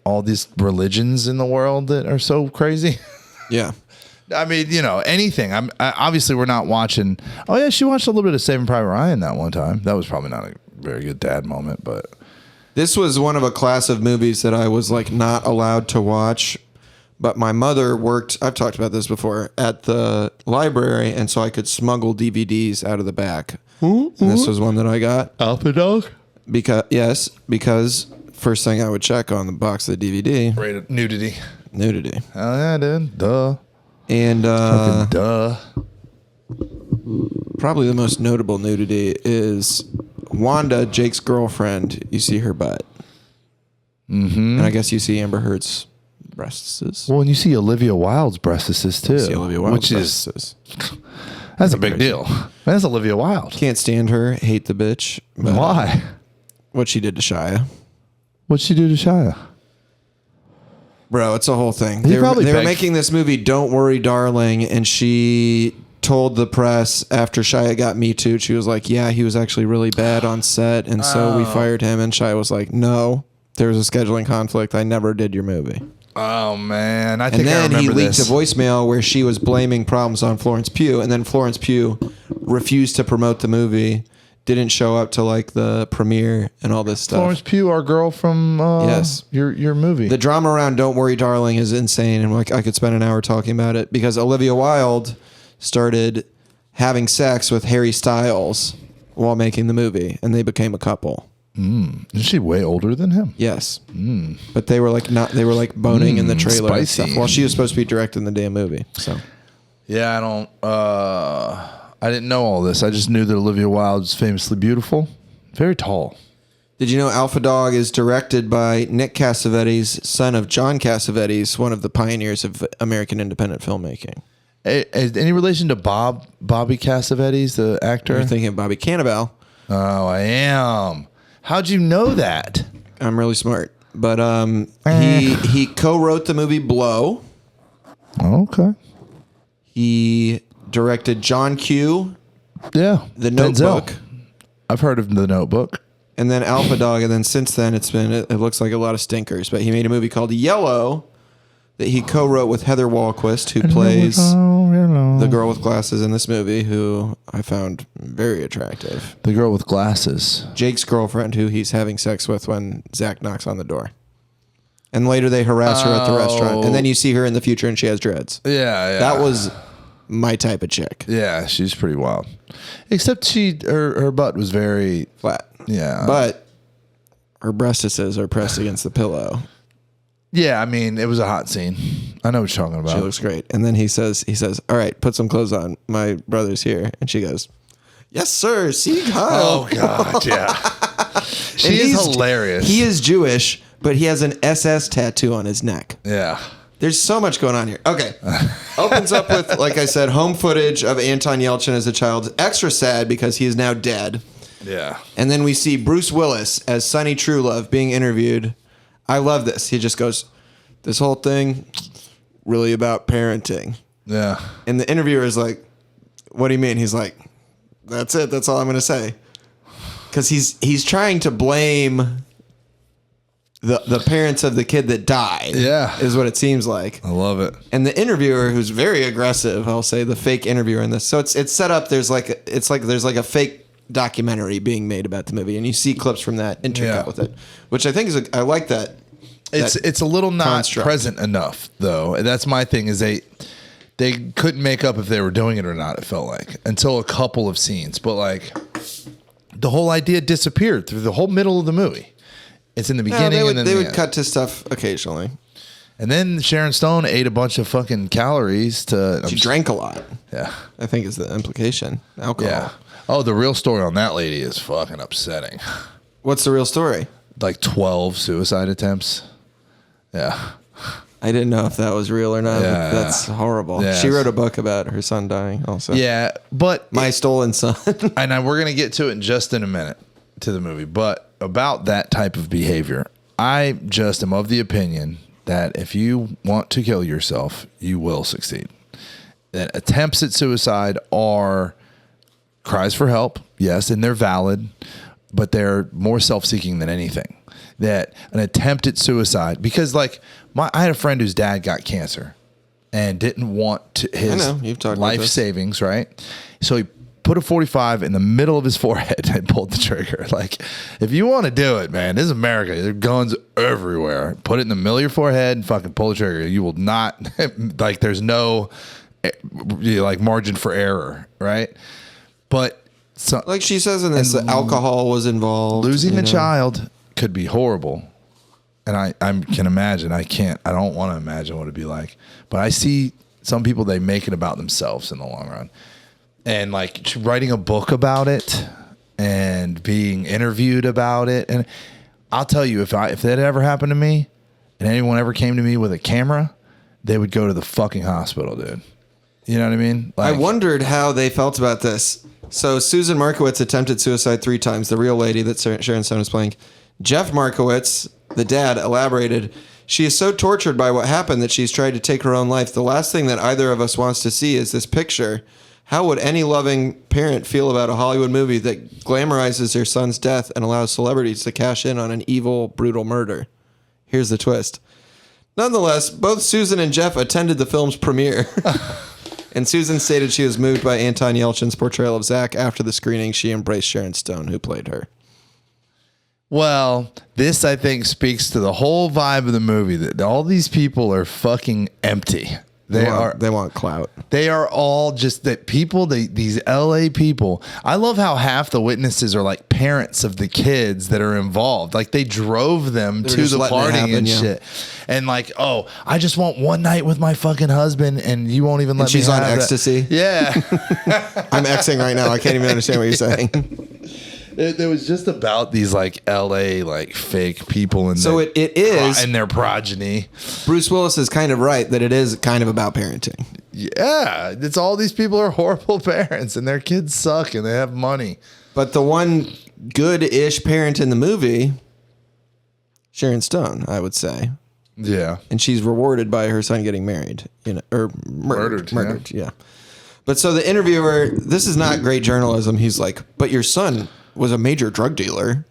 all these religions in the world that are so crazy. Yeah. I mean, anything. Obviously we're not watching. Oh yeah, she watched a little bit of Saving Private Ryan that one time. That was probably not a very good dad moment, but this was one of a class of movies that I was like not allowed to watch, but my mother worked, I've talked about this before, at the library, and so I could smuggle DVDs out of the back. And this was one that I got. Alpha Dog? Because first thing I would check on the box of the DVD. Rated nudity. Nudity. Oh yeah, dude. Duh. And Duh. probably the most notable nudity is Wanda, Jake's girlfriend. You see her butt. Mm-hmm. And I guess you see Amber Heard's breasts. Well, and you see Olivia Wilde's breasts too. See Olivia Wilde's which is that's a big deal. That's Olivia Wilde. Can't stand her. Hate the bitch. Why? What she did to Shia. What'd she do to Shia? Bro, it's a whole thing. He They were making this movie, Don't Worry, Darling, and she told the press after Shia got Me Too, she was like, yeah, he was actually really bad on set, and so we fired him. And Shia was like, no, there was a scheduling conflict. I never did your movie. Oh, man. I think and I then remember he leaked this. a voicemail where she was blaming problems on Florence Pugh, and then Florence Pugh refused to promote the movie, didn't show up to like the premiere and all this stuff. Florence Pugh, our girl from yes. your movie. The drama around Don't Worry, Darling is insane, and like I could spend an hour talking about it because Olivia Wilde started having sex with Harry Styles while making the movie, and they became a couple. Is she way older than him? Yes. But they were like boning in the trailer and spicy. stuff. Well, she was supposed to be directing the damn movie. So Yeah, I didn't know all this. I just knew that Olivia Wilde was famously beautiful, very tall. did you know Alpha Dog is directed by Nick Cassavetes, son of John Cassavetes, one of the pioneers of American independent filmmaking? Any relation to Bobby Cassavetes, the actor? You're thinking of Bobby Cannavale. Oh, I am. How'd you know that? I'm really smart. But he co-wrote the movie Blow. Okay. He directed John Q, Yeah. The Notebook. Denzel. I've heard of The Notebook. and then Alpha Dog, and then since then it looks like a lot of stinkers. But he made a movie called Yellow that he co-wrote with Heather Walquist, who plays the girl with glasses in this movie, who I found very attractive. The girl with glasses. Jake's girlfriend, who he's having sex with when Zach knocks on the door. And later they harass her at the restaurant. And then you see her in the future and she has dreads. Yeah. That was my type of chick. Yeah, she's pretty wild. Except her butt was very Flat. Yeah. But her breastises are pressed against the pillow. Yeah, I mean, it was a hot scene. I know what you're talking about. She looks great. And then he says, all right, put some clothes on. My brother's here. And she goes, yes, sir. See Kyle. Oh, God, yeah. She is hilarious. He is Jewish, but he has an SS tattoo on his neck. Yeah. There's so much going on here. Okay. Opens up with, like I said, home footage of Anton Yelchin as a child. Extra sad because he is now dead. Yeah. And then we see Bruce Willis as Sonny Truelove being interviewed. I love this. He just goes, this whole thing really about parenting. Yeah. And the interviewer is like, what do you mean? He's like, that's it. That's all I'm going to say. Because he's trying to blame the parents of the kid that died. Yeah. Is what it seems like. I love it. And the interviewer, who's very aggressive, I'll say the fake interviewer in this. So it's set up. There's like a fake documentary being made about the movie, and you see clips from that intercut with it, which I think is I like that. It's a little not construct. present enough though. That's my thing. Is they couldn't make up if they were doing it or not. It felt like until a couple of scenes, but like the whole idea disappeared through the whole middle of the movie. It's in the beginning, and then they would cut to stuff occasionally. And then Sharon Stone ate a bunch of fucking calories She drank a lot. Yeah, I think is the implication. Alcohol. yeah. Oh, the real story on that lady is fucking upsetting. What's the real story? Like 12 suicide attempts. Yeah. I didn't know if that was real or not. Yeah, That's horrible. Yeah. She wrote a book about her son dying also. Yeah, but My Stolen Son. and we're going to get to it in just in a minute to the movie, but about that type of behavior, I just am of the opinion that if you want to kill yourself, you will succeed. That attempts at suicide are cries for help, yes, and they're valid, but they're more self-seeking than anything. That an attempt at suicide, because like I had a friend whose dad got cancer and didn't want his You've talked about life this. savings, right? So he put a 45 in the middle of his forehead and pulled the trigger. Like, if you want to do it, man, this is America. There are guns everywhere. Put it in the middle of your forehead and fucking pull the trigger. You will not, like, there's no, like, margin for error, right? But so, Like she says in this, alcohol was involved. losing a child could be horrible. And I can imagine. I don't want to imagine what it'd be like. But I see some people, they make it about themselves in the long run. And like writing a book about it and being interviewed about it. And I'll tell you, if that ever happened to me and anyone ever came to me with a camera, they would go to the fucking hospital, dude. You know what I mean? Like, I wondered how they felt about this. So Susan Markowitz attempted suicide 3 times, the real lady that Sharon Stone is playing. Jeff Markowitz, the dad, elaborated, she is so tortured by what happened that she's tried to take her own life. The last thing that either of us wants to see is this picture. How would any loving parent feel about a Hollywood movie that glamorizes their son's death and allows celebrities to cash in on an evil, brutal murder? Here's the twist. Nonetheless, both Susan and Jeff attended the film's premiere. And Susan stated she was moved by Anton Yelchin's portrayal of Zach. After the screening, she embraced Sharon Stone, who played her. well, this I think speaks to the whole vibe of the movie, that all these people are fucking empty. They want clout. They are all just that people, these LA people. I love how half the witnesses are like parents of the kids that are involved. Like they drove them to the party and shit. And like, oh, I just want one night with my fucking husband and you won't even let me She's on have ecstasy. That. Yeah. I'm Xing right now. I can't even understand what you're saying. There was just about these like LA like fake people and So it is and their progeny. Bruce Willis is kind of right that it is kind of about parenting. Yeah, it's all these people are horrible parents and their kids suck and they have money. But the one good-ish parent in the movie, Sharon Stone, I would say. Yeah. And she's rewarded by her son getting married, or Murdered, yeah. But so the interviewer, this is not great journalism. He's like, but your son was a major drug dealer.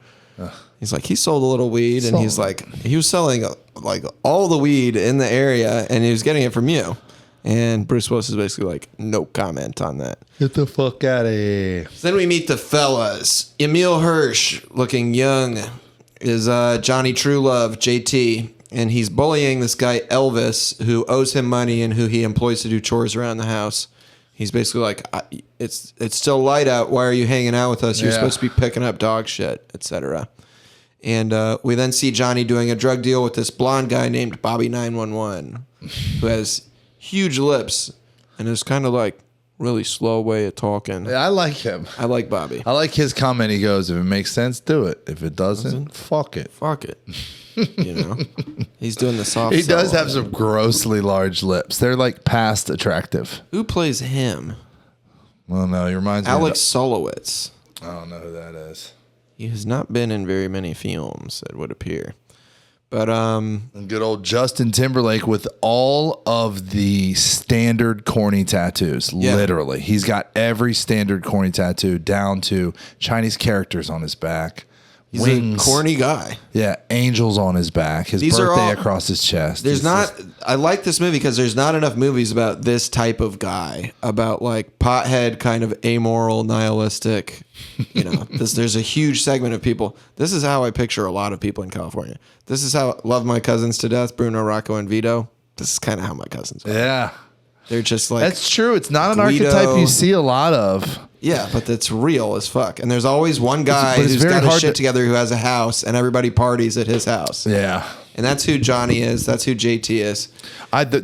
He's like, he sold a little weed, and he's like, he was selling like all the weed in the area, and he was getting it from you. And Bruce Willis is basically like, no comment on that. Get the fuck out of here. So then we meet the fellas. Emil Hirsch, looking young, is Johnny Truelove, JT, and he's bullying this guy Elvis, who owes him money and who he employs to do chores around the house. He's basically like, it's still light out. Why are you hanging out with us? You're supposed to be picking up dog shit, etc. And we then see Johnny doing a drug deal with this blonde guy named Bobby 911, who has huge lips and is kind of like really slow way of talking. Yeah, I like him. I like Bobby. I like his comment. He goes, if it makes sense, do it. If it doesn't, fuck it. Fuck it. You know, he's doing the soft. He sell does have on it. some grossly large lips. They're like past attractive. Who plays him? Well, no, he reminds me Alex Solowitz. I don't know who that is. He has not been in very many films, it would appear. But And good old Justin Timberlake with all of the standard corny tattoos. Yeah. Literally. He's got every standard corny tattoo down to Chinese characters on his back, He's wings, a corny guy. Yeah, angels on his back, his birthday across his chest. I like this movie because there's not enough movies about this type of guy, about like pothead, kind of amoral, nihilistic. There's a huge segment of people. This is how I picture a lot of people in California. This is how love my cousins to death, Bruno, Rocco, and Vito. This is kind of how my cousins are. Yeah. They're just like, that's true. It's not an Guido. archetype you see a lot of. Yeah, but that's real as fuck. And there's always one guy who's got his shit together who has a house and everybody parties at his house. Yeah. And that's who Johnny is. That's who JT is.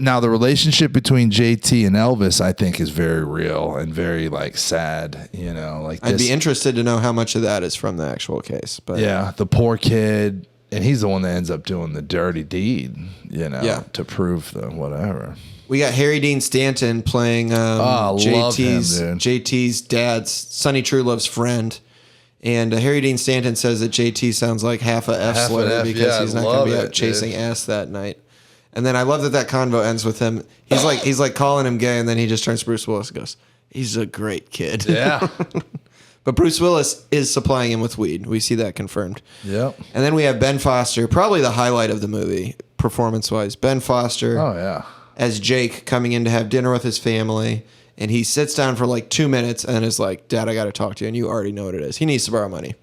Now, the relationship between JT and Elvis, I think, is very real and very like sad. I'd be interested to know how much of that is from the actual case. But yeah, the poor kid. And he's the one that ends up doing the dirty deed, to prove the whatever. We got Harry Dean Stanton playing JT's dad's Sonny Truelove's friend. And Harry Dean Stanton says that JT sounds like half a F slur because he's not going to be out chasing ass that night. And then I love that convo ends with him. He's like calling him gay, and then he just turns to Bruce Willis and goes, "He's a great kid." Yeah. But Bruce Willis is supplying him with weed. We see that confirmed. Yep. And then we have Ben Foster, probably the highlight of the movie, performance-wise. Ben Foster. Oh, yeah. As Jake coming in to have dinner with his family. And he sits down for like 2 minutes and is like, "Dad, I got to talk to you." And you already know what it is. He needs to borrow money.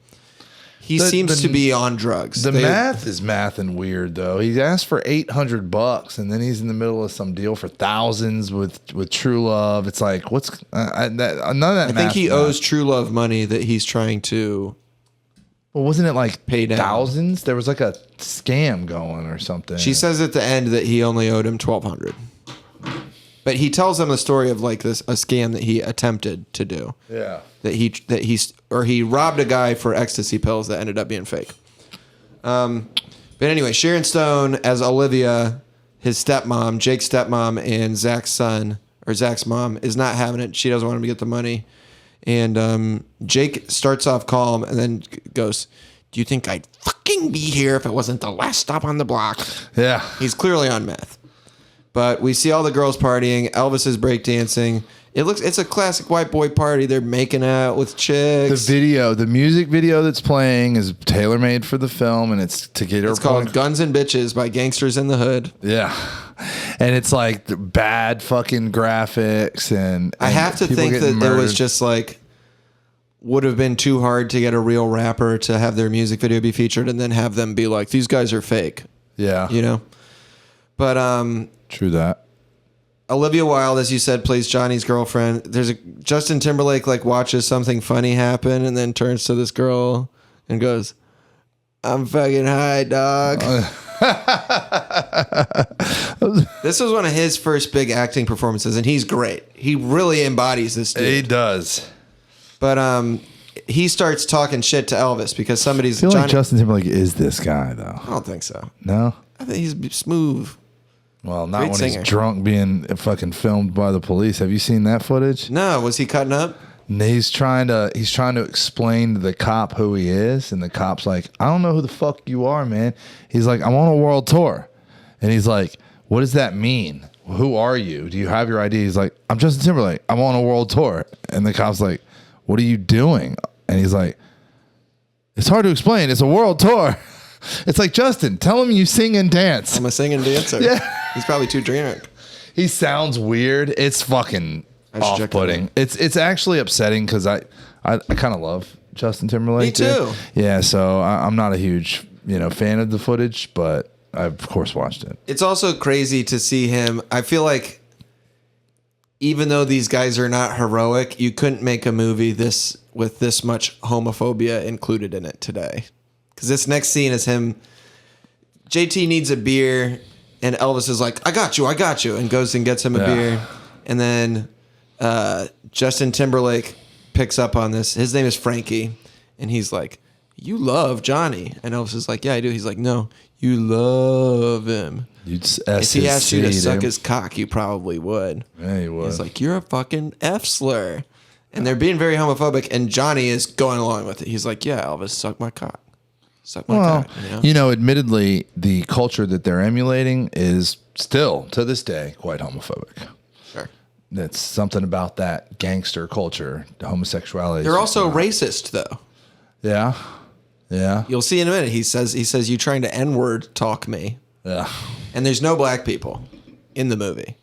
He seems to be on drugs. The math is math and weird, though. He asked for $800, and then he's in the middle of some deal for thousands with True Love. It's like, what's none of that? I think he owes True Love money that he's trying to. Well, wasn't it like pay down thousands? There was like a scam going or something. She says at the end that he only owed him $1,200. But he tells them the story of like a scam that he attempted to do. Yeah. That he robbed a guy for ecstasy pills that ended up being fake. But anyway, Sharon Stone as Olivia, his stepmom, Jake's stepmom, and Zach's mom is not having it. She doesn't want him to get the money. And Jake starts off calm and then goes, "Do you think I'd fucking be here if it wasn't the last stop on the block?" Yeah. He's clearly on meth. But we see all the girls partying. Elvis is breakdancing. It's a classic white boy party. They're making out with chicks. The music video that's playing is tailor-made for the film, and it's to get her. It's called Guns and Bitches by Gangsters in the Hood. Yeah. And it's like the bad fucking graphics and I have to think that it was just like would have been too hard to get a real rapper to have their music video be featured and then have them be like, "These guys are fake." Yeah. But true that. Olivia Wilde, as you said, plays Johnny's girlfriend. Justin Timberlake like watches something funny happen and then turns to this girl and goes, "I'm fucking high, dog." This was one of his first big acting performances, and he's great. He really embodies this dude. He does. But he starts talking shit to Elvis because somebody's. I feel like Justin Timberlake is this guy, though. I don't think so. No? I think he's smooth. Well, not when he's drunk being fucking filmed by the police. Have you seen that footage? No. Was he cutting up? He's trying to explain to the cop who he is, and the cop's like, "I don't know who the fuck you are, man." He's like, "I'm on a world tour," and he's like, "What does that mean? Who are you? Do you have your ID?" He's like, "I'm Justin Timberlake. I'm on a world tour," and the cop's like, "What are you doing?" And he's like, "It's hard to explain. It's a world tour." It's like, Justin, tell him you sing and dance. I'm a singing dancer. Yeah. He's probably too drunk. He sounds weird. It's fucking off-putting. It's actually upsetting because I kind of love Justin Timberlake. Me too. Yeah, so I'm not a huge fan of the footage, but I of course watched it. It's also crazy to see him. I feel like even though these guys are not heroic, you couldn't make a movie with this much homophobia included in it today. Because this next scene is him. JT needs a beer, and Elvis is like, I got you," and goes and gets him a beer. And then Justin Timberlake picks up on this. His name is Frankie, and he's like, "You love Johnny." And Elvis is like, "Yeah, I do." He's like, "No, you love him. If he asked you to suck his cock, you probably would." Yeah, he would. He's like, "You're a fucking F slur." And they're being very homophobic, and Johnny is going along with it. He's like, "Yeah, Elvis, suck my cock. Suck my cock." Admittedly, the culture that they're emulating is still, to this day, quite homophobic. Sure. That's something about that gangster culture, the homosexuality. They're also racist, though. Yeah. Yeah. You'll see in a minute. He says, you trying to N-word talk me. Yeah. And there's no black people in the movie.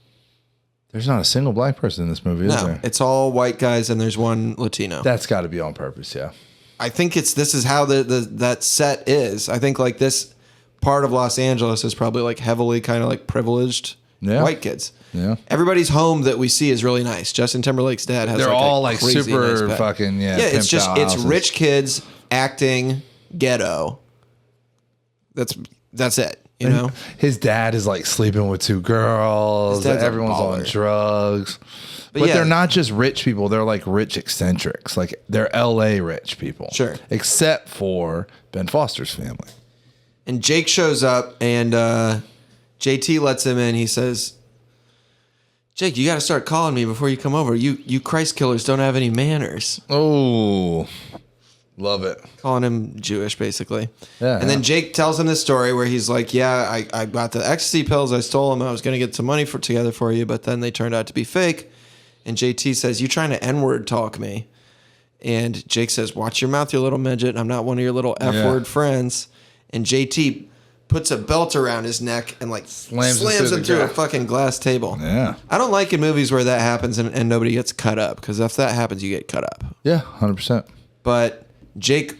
There's not a single black person in this movie, is No, there? it's all white guys and there's one Latino. That's got to be on purpose, yeah. I think this is how that set is. I think like this part of Los Angeles is probably like heavily kind of like privileged white kids. Yeah. Everybody's home that we see is really nice. Justin Timberlake's dad has They're like all a like crazy super nice fucking, Yeah, it's just, it's rich kids acting ghetto. That's it. You know, his dad is like sleeping with two girls. Everyone's on drugs. But they're not just rich people. They're like rich eccentrics. Like they're LA rich people. Sure. Except for Ben Foster's family. And Jake shows up and JT lets him in. He says, Jake, you got to start calling me before you come over. You Christ killers don't have any manners. Oh, love it. Calling him Jewish, basically. Yeah. And then Jake tells him this story where he's like, yeah, I got the ecstasy pills. I stole them. I was going to get some money together for you, but then they turned out to be fake. And JT says, you trying to N-word talk me. And Jake says, watch your mouth, you little midget. I'm not one of your little F-word friends. And JT puts a belt around his neck and like slams him through a fucking glass table. Yeah. I don't like in movies where that happens and nobody gets cut up, because if that happens, you get cut up. Yeah, 100%. But Jake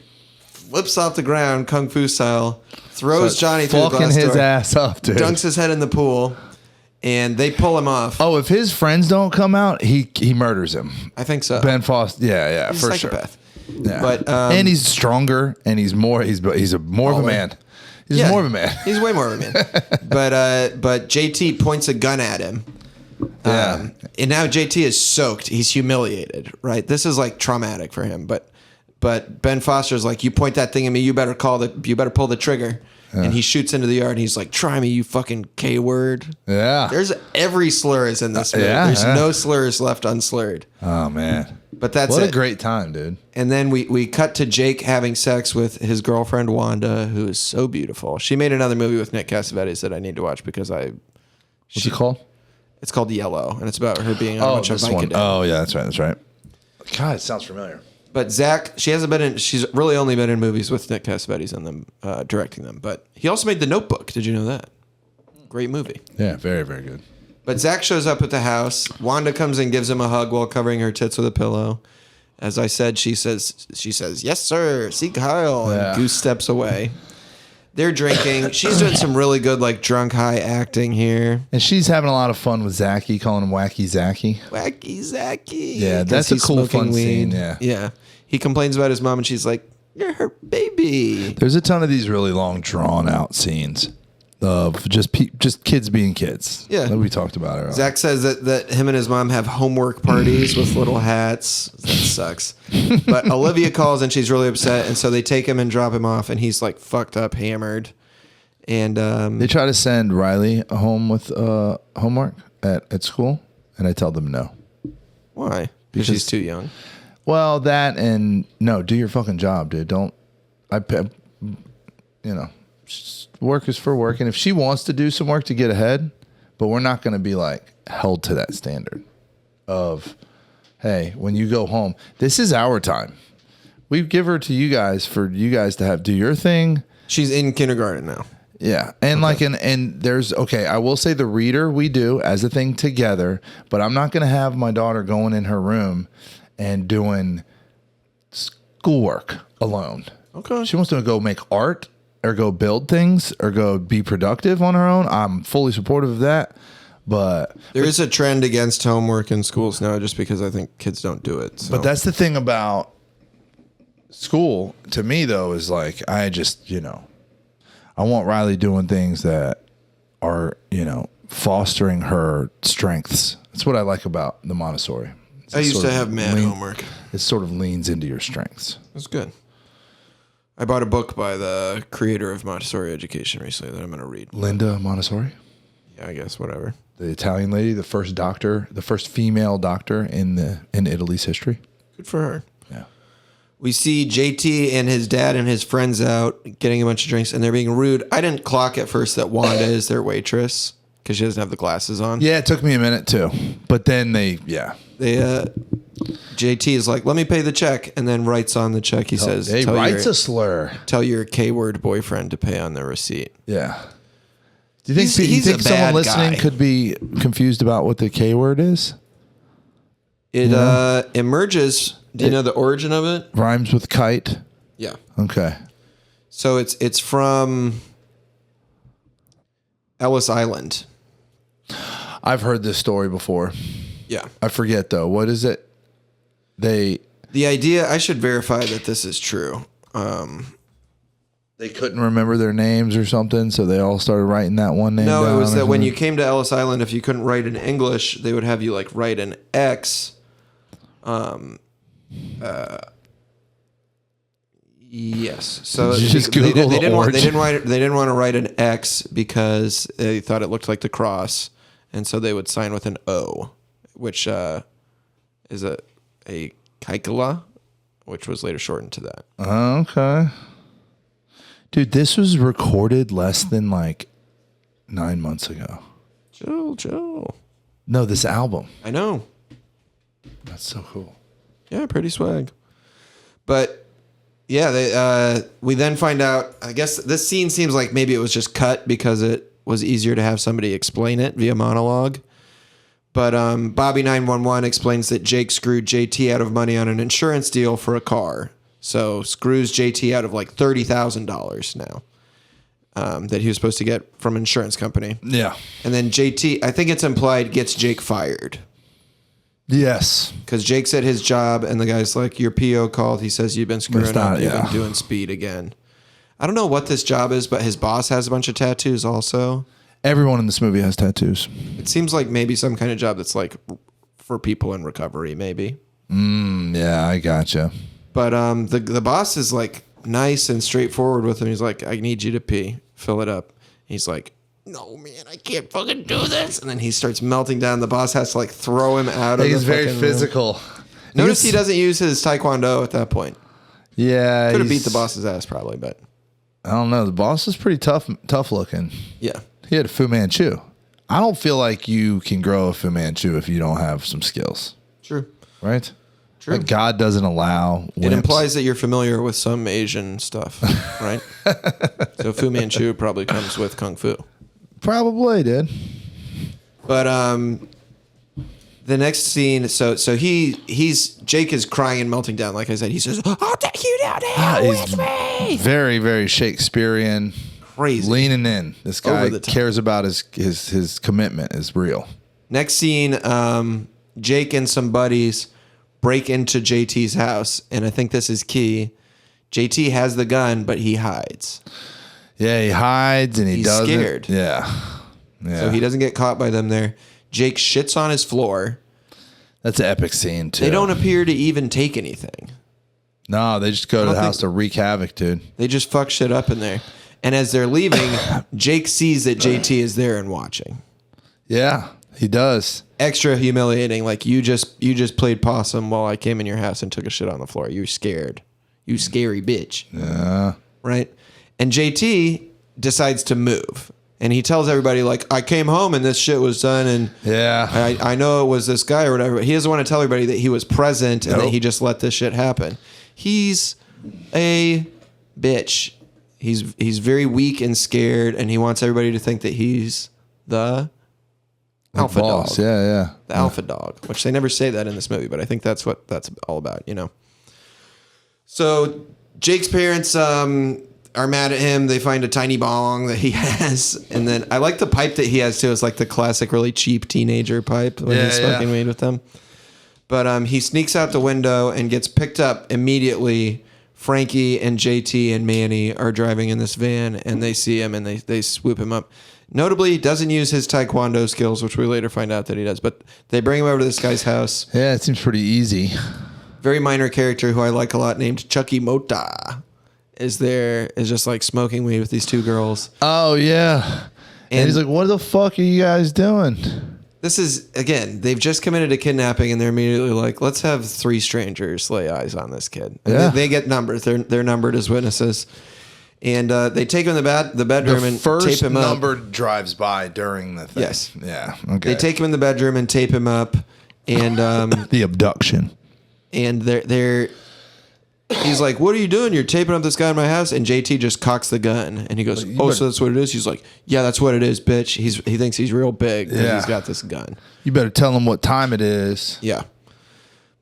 flips off the ground, kung fu style, throws Johnny through the glass door, fucking his ass up, dude. dunks his head in the pool, and they pull him off. Oh, if his friends don't come out, he murders him. I think so. Ben Foster, yeah, He's for a psychopath. sure. Yeah. But and he's stronger, and he's more of a man. He's more of a man. He's way more of a man. But JT points a gun at him. Yeah. And now JT is soaked. He's humiliated, right? This is like traumatic for him. But Ben Foster's like, you point that thing at me, you better pull the trigger. Yeah. And he shoots into the yard and he's like, try me, you fucking K word. Yeah. There's every slur is in this movie. There's no slurs left unslurred. Oh man. But that's what a great time, dude. And then we cut to Jake having sex with his girlfriend Wanda, who is so beautiful. She made another movie with Nick Cassavetes that I need to watch because What's it called? It's called Yellow, and it's about her being on a bunch of Vicodin. Oh yeah, that's right. God, it sounds familiar. But Zach, she's really only been in movies with Nick Cassavetes in them, directing them. But he also made The Notebook. Did you know that? Great movie. Yeah, very, very good. But Zach shows up at the house. Wanda comes and gives him a hug while covering her tits with a pillow. As I said, she says, yes, sir. See Kyle. Yeah. And Goose steps away. They're drinking. She's doing some really good, like, drunk high acting here. And she's having a lot of fun with Zachy, calling him Wacky Zachy. Wacky Zachy. Yeah, that's a cool, fun scene. Yeah. Yeah. He complains about his mom, and she's like, you're her baby. There's a ton of these really long, drawn out scenes of just kids being kids. Yeah. That we talked about earlier. Zach says that him and his mom have homework parties with little hats. That sucks. But Olivia calls and she's really upset. And so they take him and drop him off. And he's like fucked up, hammered. And they try to send Riley home with homework at school. And I tell them no. Why? Because she's too young. Well, that and no, do your fucking job, dude. Work is for work. And if she wants to do some work to get ahead, but we're not going to be like held to that standard of, hey, when you go home, this is our time. We give her to you guys for you guys to do your thing. She's in kindergarten now. Yeah. And and there's, I will say the reader we do as a thing together, but I'm not going to have my daughter going in her room and doing schoolwork alone. Okay. She wants to go make art or go build things or go be productive on her own. I'm fully supportive of that. But there is a trend against homework in schools now just because I think kids don't do it. So. But that's the thing about school to me, though, is like I just, I want Riley doing things that are, fostering her strengths. That's what I like about the Montessori. I used to have mad homework. It sort of leans into your strengths. That's good. I bought a book by the creator of Montessori education recently that I'm going to read. Linda Montessori? Yeah, I guess, whatever. The Italian lady, the first female doctor in Italy's history. Good for her. Yeah. We see JT and his dad and his friends out getting a bunch of drinks, and they're being rude. I didn't clock at first that Wanda is their waitress because she doesn't have the glasses on. Yeah, it took me a minute too. But then they JT is like, let me pay the check, and then writes on the check. He says, He writes a slur. Tell your K-word boyfriend to pay on the receipt. Yeah. Do you think, He's a someone bad listening guy. could be confused about what the K word is? It emerges. Do you know the origin of it? Rhymes with kite. Yeah. Okay. So it's from Ellis Island. I've heard this story before. Yeah. I forget though. What is it? The idea, I should verify that this is true. They couldn't remember their names or something, so they all started writing that one name down. No, it was or that when something? you came to Ellis Island, if you couldn't write in English, they would have you like write an X. Yes. So Did you just they Google the didn't origin? they didn't want to write an X because they thought it looked like the cross, and so they would sign with an O, which is a kaikala, which was later shortened to that. Okay. Dude, this was recorded less than like 9 months ago. Joe. No, this album. I know. That's so cool. Yeah, pretty swag. But yeah, we then find out, I guess this scene seems like maybe it was just cut because it was easier to have somebody explain it via monologue. But Bobby 911 explains that Jake screwed JT out of money on an insurance deal for a car. So screws JT out of like $30,000 now that he was supposed to get from an insurance company. Yeah. And then JT, I think it's implied, gets Jake fired. Yes. Because Jake's at his job, and the guy's like, your PO called. He says, you've been screwing up. You've been doing speed again. I don't know what this job is, but his boss has a bunch of tattoos also. Everyone in this movie has tattoos. It seems like maybe some kind of job that's like for people in recovery, maybe. Yeah, I gotcha. But the boss is like nice and straightforward with him. He's like, I need you to pee. Fill it up. He's like, no, man, I can't fucking do this. And then he starts melting down. The boss has to like throw him out of the He's very fucking physical. room. Notice he doesn't use his taekwondo at that point. Yeah. Could have beat the boss's ass probably, but I don't know. The boss is pretty tough looking. yeah. He had a Fu Manchu. I don't feel like you can grow a Fu Manchu if you don't have some skills. True. Right? True. Like God doesn't allow wimps. It implies that you're familiar with some Asian stuff, right? So Fu Manchu probably comes with Kung Fu. Probably did. But the next scene, so he's Jake is crying and melting down. Like I said, he says, "I'll take you down to hell with me." Very, very Shakespearean. Crazy. Leaning in. This guy Over the top. cares about his commitment is real. Next scene, Jake and some buddies break into JT's house, and I think this is key. JT has the gun, but he hides. Yeah, he hides and He's doesn't. scared. Yeah. So he doesn't get caught by them there. Jake shits on his floor. That's an epic scene too. They don't appear to even take anything. No, they just go to the house to wreak havoc, dude. They just fuck shit up in there. And as they're leaving, Jake sees that JT is there and watching. Yeah, he does. Extra humiliating. Like you just played possum while I came in your house and took a shit on the floor. You're scared. You scary bitch. Yeah. Right? And JT decides to move. And he tells everybody, like, I came home and this shit was done. And Yeah. I know it was this guy or whatever. But he doesn't want to tell everybody that he was present and that Nope. he just let this shit happen. He's a bitch. He's very weak and scared, and he wants everybody to think that he's the alpha boss. dog. Yeah. The alpha dog, which they never say that in this movie, but I think that's what that's all about, you know. So Jake's parents are mad at him. They find a tiny bong that he has, and then I like the pipe that he has too. It's like the classic, really cheap teenager pipe when he's smoking weed with them. But he sneaks out the window and gets picked up immediately. Frankie and JT and Manny are driving in this van, and they see him and they swoop him up. Notably, he doesn't use his taekwondo skills, which we later find out that he does. But they bring him over to this guy's house. Yeah, it seems pretty easy. Very minor character who I like a lot, named Chucky Mota, is just like smoking weed with these two girls. Oh, yeah. And he's like, what the fuck are you guys doing? This is, again, they've just committed a kidnapping, and they're immediately like, let's have three strangers lay eyes on this kid. And Yeah. they get numbers. They're numbered as witnesses. And they take him in the bedroom and tape him up. The first number drives by during the thing. Yes. Yeah. Okay. They take him in the bedroom and tape him up. And the abduction. and he's like, what are you doing? You're taping up this guy in my house. And JT just cocks the gun. And he goes, so that's what it is? He's like, yeah, that's what it is, bitch. He thinks he's real big because he's got this gun. You better tell him what time it is. Yeah.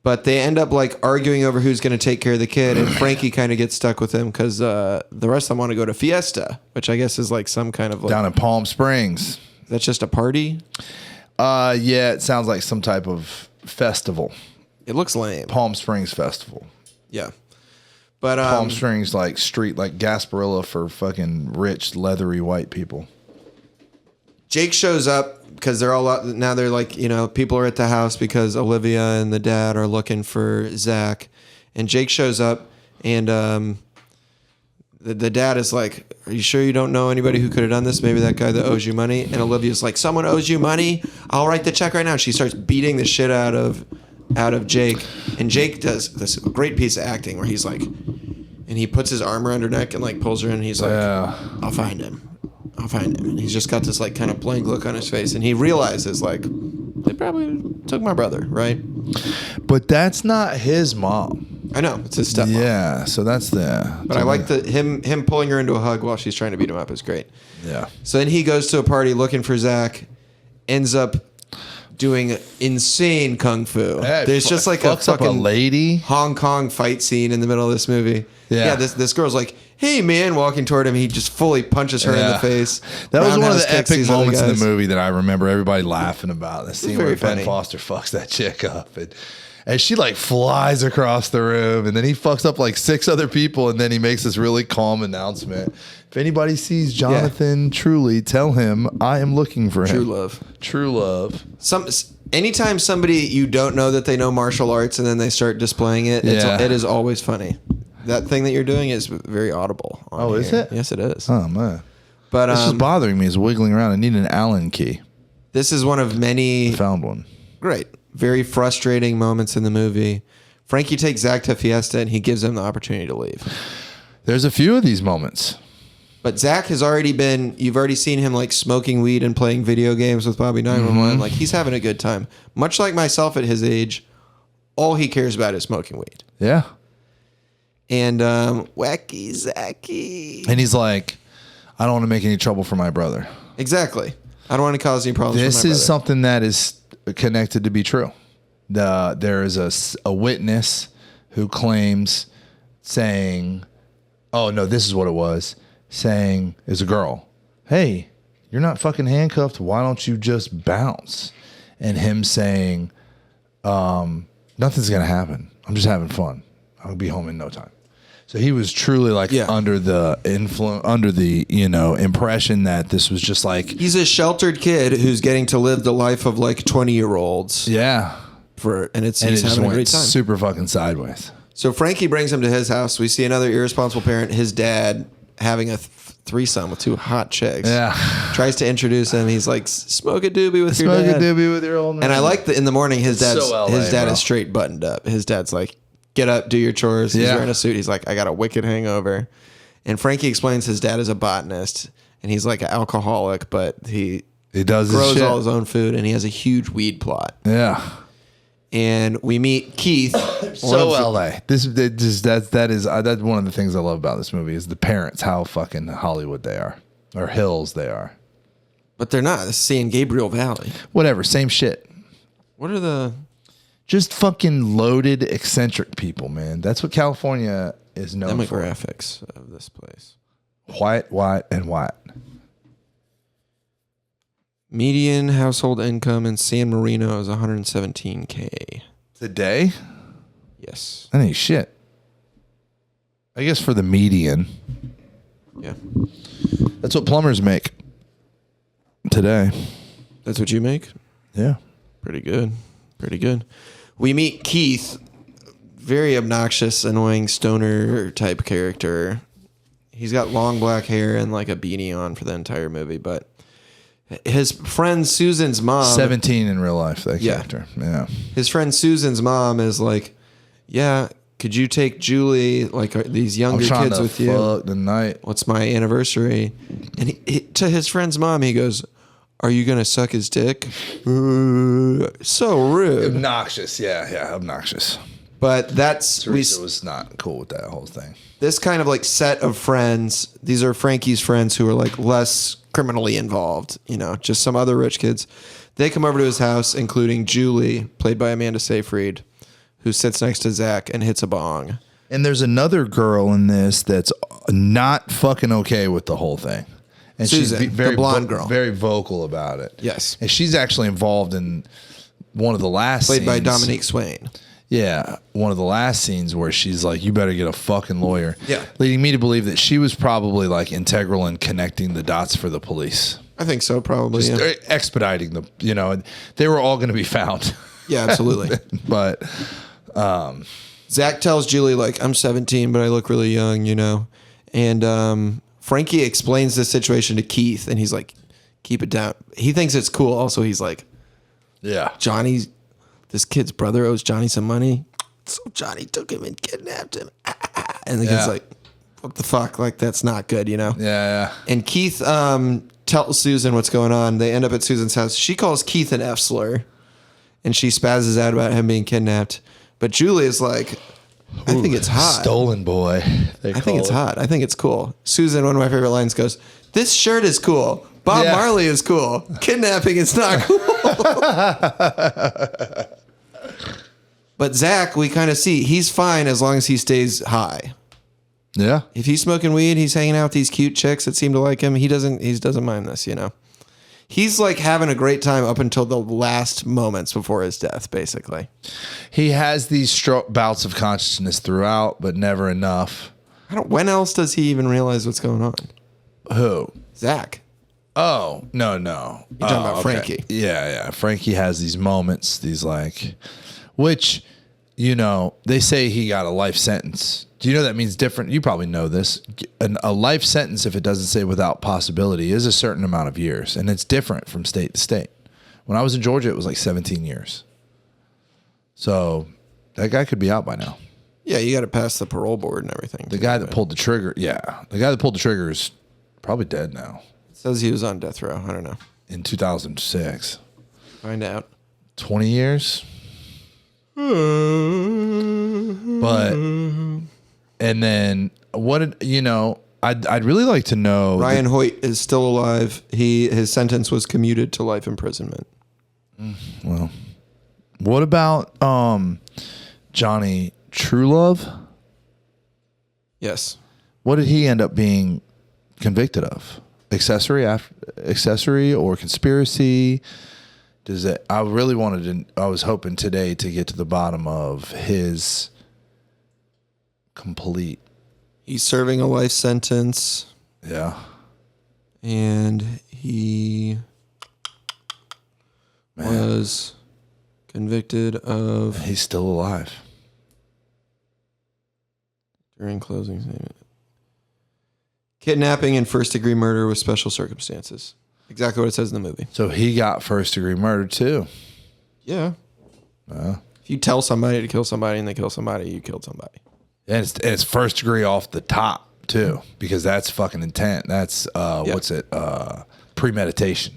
But they end up like arguing over who's going to take care of the kid. And Frankie kind of gets stuck with him because the rest of them want to go to Fiesta, which I guess is like some kind of like... Down in Palm Springs. That's just a party? Yeah, it sounds like some type of festival. It looks lame. Palm Springs Festival. Yeah. But Palm Springs, like street, like Gasparilla for fucking rich, leathery white people. Jake shows up because they're all now. They're like, people are at the house because Olivia and the dad are looking for Zach, and Jake shows up, and the dad is like, "Are you sure you don't know anybody who could have done this? Maybe that guy that owes you money." And Olivia's like, "Someone owes you money. I'll write the check right now." And she starts beating the shit out of Jake, and Jake does this great piece of acting where he's like, and he puts his arm around her neck and like pulls her in, and he's like, I'll find him. And he's just got this like kind of blank look on his face, and he realizes like they probably took my brother, right? But that's not his mom. I know, it's his stepmom. Yeah, so that's the. But I like him pulling her into a hug while she's trying to beat him up is great. Yeah. So then he goes to a party looking for Zach, ends up doing insane kung fu. Yeah, there's just like a fucking lady Hong Kong fight scene in the middle of this movie. Yeah, this girl's like, "Hey man," walking toward him. He just fully punches her in the face. That was one of the epic moments in the movie that I remember everybody laughing about. The scene where Ben Foster fucks that chick up, and she like flies across the room, and then he fucks up like 6 other people, and then he makes this really calm announcement. If anybody sees Jonathan Truly, tell him I am looking for him. True love. Anytime somebody you don't know that they know martial arts and then they start displaying it, it is always funny. That thing that you're doing is very audible. Is it? Yes, it is. Oh man. But it's just bothering me. Is wiggling around. I need an Allen key. This is one of many. I found one. Great. Very frustrating moments in the movie. Frankie takes Zach to Fiesta and he gives him the opportunity to leave. There's a few of these moments. But Zach has you've already seen him like smoking weed and playing video games with Bobby 911. Like he's having a good time. Much like myself at his age, all he cares about is smoking weed. Yeah. And wacky Zachy. And he's like, I don't want to make any trouble for my brother. Exactly. I don't want to cause any problems for my brother. This is something that is connected to be true. There is a witness who claims saying, oh, no, this is what it was. Saying, is a girl, hey, you're not fucking handcuffed. Why don't you just bounce? And him saying, nothing's going to happen. I'm just having fun. I'll be home in no time. So he was truly like under the influence, under the, impression that this was just like. He's a sheltered kid who's getting to live the life of like 20-year-olds. Yeah. He's having a great time. Super fucking sideways. So Frankie brings him to his house. We see another irresponsible parent, his dad, having a threesome with 2 hot chicks. Yeah. Tries to introduce him. He's like, smoke a doobie with your dad. Smoke a doobie with your old man. And I like that in the morning, his dad bro. is straight buttoned up. His dad's like, get up, do your chores. He's wearing a suit. He's like, I got a wicked hangover. And Frankie explains his dad is a botanist and he's like an alcoholic, but he does grows all his own food and he has a huge weed plot. Yeah. And we meet Keith. LA. That's one of the things I love about this movie is the parents, how fucking Hollywood they are, or hills they are. But they're not. This is San Gabriel Valley. Whatever, same shit. What are the? Just fucking loaded, eccentric people, man. That's what California is known for. Demographics of this place. White, and white. Median household income in San Marino is $117K. Today? Yes. That ain't shit. I guess for the median. Yeah. That's what plumbers make today. That's what you make? Yeah. Pretty good. Pretty good. We meet Keith, very obnoxious, annoying stoner type character. He's got long black hair and like a beanie on for the entire movie, but his friend Susan's mom... 17 in real life, that character. Yeah. His friend Susan's mom is like, yeah, could you take Julie, like these younger kids with you? Fuck tonight. What's my anniversary? And he, to his friend's mom, he goes, are you going to suck his dick? So rude. Obnoxious. Yeah, obnoxious. But that's Teresa was not cool with that whole thing. This kind of like set of friends. These are Frankie's friends who are like less criminally involved. Just some other rich kids. They come over to his house, including Julie, played by Amanda Seyfried, who sits next to Zach and hits a bong. And there's another girl in this that's not fucking okay with the whole thing. And Susan, she's very the blonde girl. very vocal about it. Yes. And she's actually involved in one of the last Played by scenes. Dominique Swain. Yeah, one of the last scenes where she's like, you better get a fucking lawyer. Yeah. Leading me to believe that she was probably like integral in connecting the dots for the police. I think so, probably. Just expediting the, they were all going to be found. Yeah, absolutely. But Zach tells Julie, like, I'm 17, but I look really young, And Frankie explains the situation to Keith, and he's like, keep it down. He thinks it's cool. Also, he's like, yeah. Johnny, this kid's brother owes Johnny some money. So Johnny took him and kidnapped him. And the kid's like, what the fuck? Like, that's not good, Yeah. And Keith tells Susan what's going on. They end up at Susan's house. She calls Keith an F slur, and she spazzes out about him being kidnapped. But Julie is like, I think it's hot. Stolen boy. I think it's hot. I think it's cool. Susan, one of my favorite lines, goes, this shirt is cool. Bob Marley is cool. Kidnapping is not cool. But Zach, we kind of see he's fine as long as he stays high. Yeah. If he's smoking weed, he's hanging out with these cute chicks that seem to like him. He doesn't mind this, He's like having a great time up until the last moments before his death, basically. He has these bouts of consciousness throughout, but never enough. When else does he even realize what's going on? Who? Zach. Oh, no. You're talking about Frankie. Yeah. Frankie has these moments, which, they say he got a life sentence. Do you know that means different? You probably know this. A life sentence, if it doesn't say without possibility, is a certain amount of years, and it's different from state to state. When I was in Georgia, it was like 17 years. So that guy could be out by now. Yeah, you got to pass the parole board and everything. The guy that pulled the trigger, is probably dead now. It says he was on death row. I don't know. In 2006. Find out. 20 years? But, and then, I'd really like to know. Ryan Hoyt is still alive. His sentence was commuted to life imprisonment. Well, what about Johnny Truelove? Yes. What did he end up being convicted of? Accessory or conspiracy? I was hoping today to get to the bottom of his complete. He's serving a life sentence. Yeah. And he was convicted of. He's still alive. During closing statement. Kidnapping and first-degree murder with special circumstances. Exactly what it says in the movie. So he got first-degree murder too. Yeah. If you tell somebody to kill somebody and they kill somebody, you killed somebody. And it's first degree off the top too, because that's fucking intent. That's premeditation.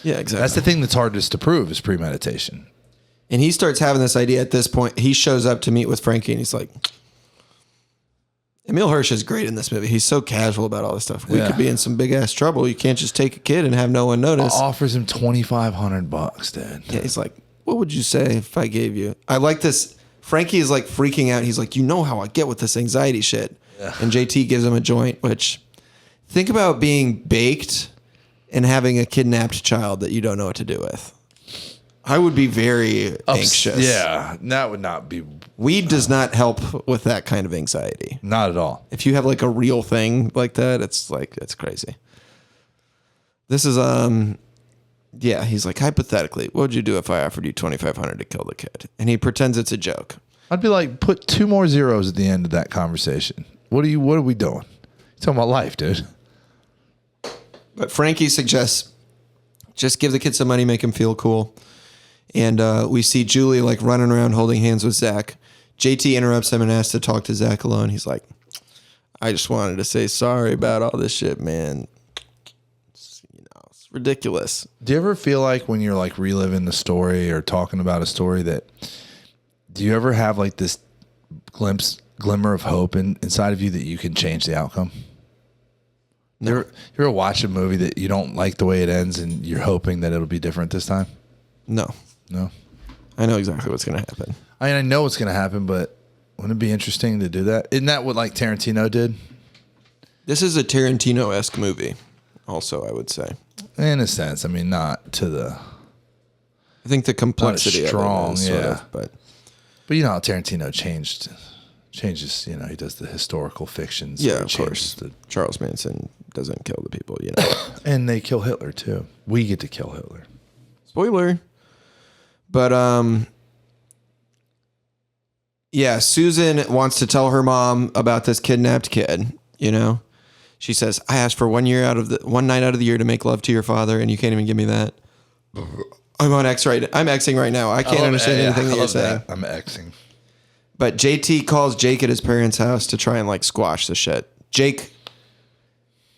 Yeah, exactly. That's the thing that's hardest to prove is premeditation. And he starts having this idea at this point. He shows up to meet with Frankie and he's like, Emile Hirsch is great in this movie. He's so casual about all this stuff. We could be in some big ass trouble. You can't just take a kid and have no one notice. Offers him $2,500, dude. Yeah, he's like, what would you say if I gave you? I like this. Frankie is like freaking out. He's like, you know how I get with this anxiety shit. Yeah. And JT gives him a joint, which think about being baked and having a kidnapped child that you don't know what to do with. I would be very anxious. Yeah, that would not be. Weed does not help with that kind of anxiety. Not at all. If you have like a real thing like that, it's crazy. This is yeah, he's like, hypothetically, what would you do if I offered you $2,500 to kill the kid? And he pretends it's a joke. I'd be like, put 2 more zeros at the end of that conversation. What are we doing? You're talking about life, dude. But Frankie suggests just give the kid some money, make him feel cool. And we see Julie like running around holding hands with Zach. JT interrupts him and asks to talk to Zach alone. He's like, I just wanted to say sorry about all this shit, man. It's ridiculous. Do you ever feel like when you're like reliving the story or talking about a story do you ever have like this glimmer of hope inside of you that you can change the outcome? You ever watch a movie that you don't like the way it ends and you're hoping that it'll be different this time? No. I know exactly what's going to happen. I mean, I know what's going to happen, but wouldn't it be interesting to do that? Isn't that what like Tarantino did? This is a Tarantino-esque movie, also, I would say. In a sense. I mean, not to the... I think the complexity strong, of it is sort of, but you know how Tarantino changes, you know, he does the historical fiction. So yeah, of course. Charles Manson doesn't kill the people, you know. And they kill Hitler, too. We get to kill Hitler. Spoiler. But, yeah, Susan wants to tell her mom about this kidnapped kid, you know. She says, I asked for 1 night out of the year to make love to your father, and you can't even give me that. I'm on X right. I'm Xing right now. I can't understand anything that you're saying. I'm Xing. But JT calls Jake at his parents' house to try and like squash the shit. Jake,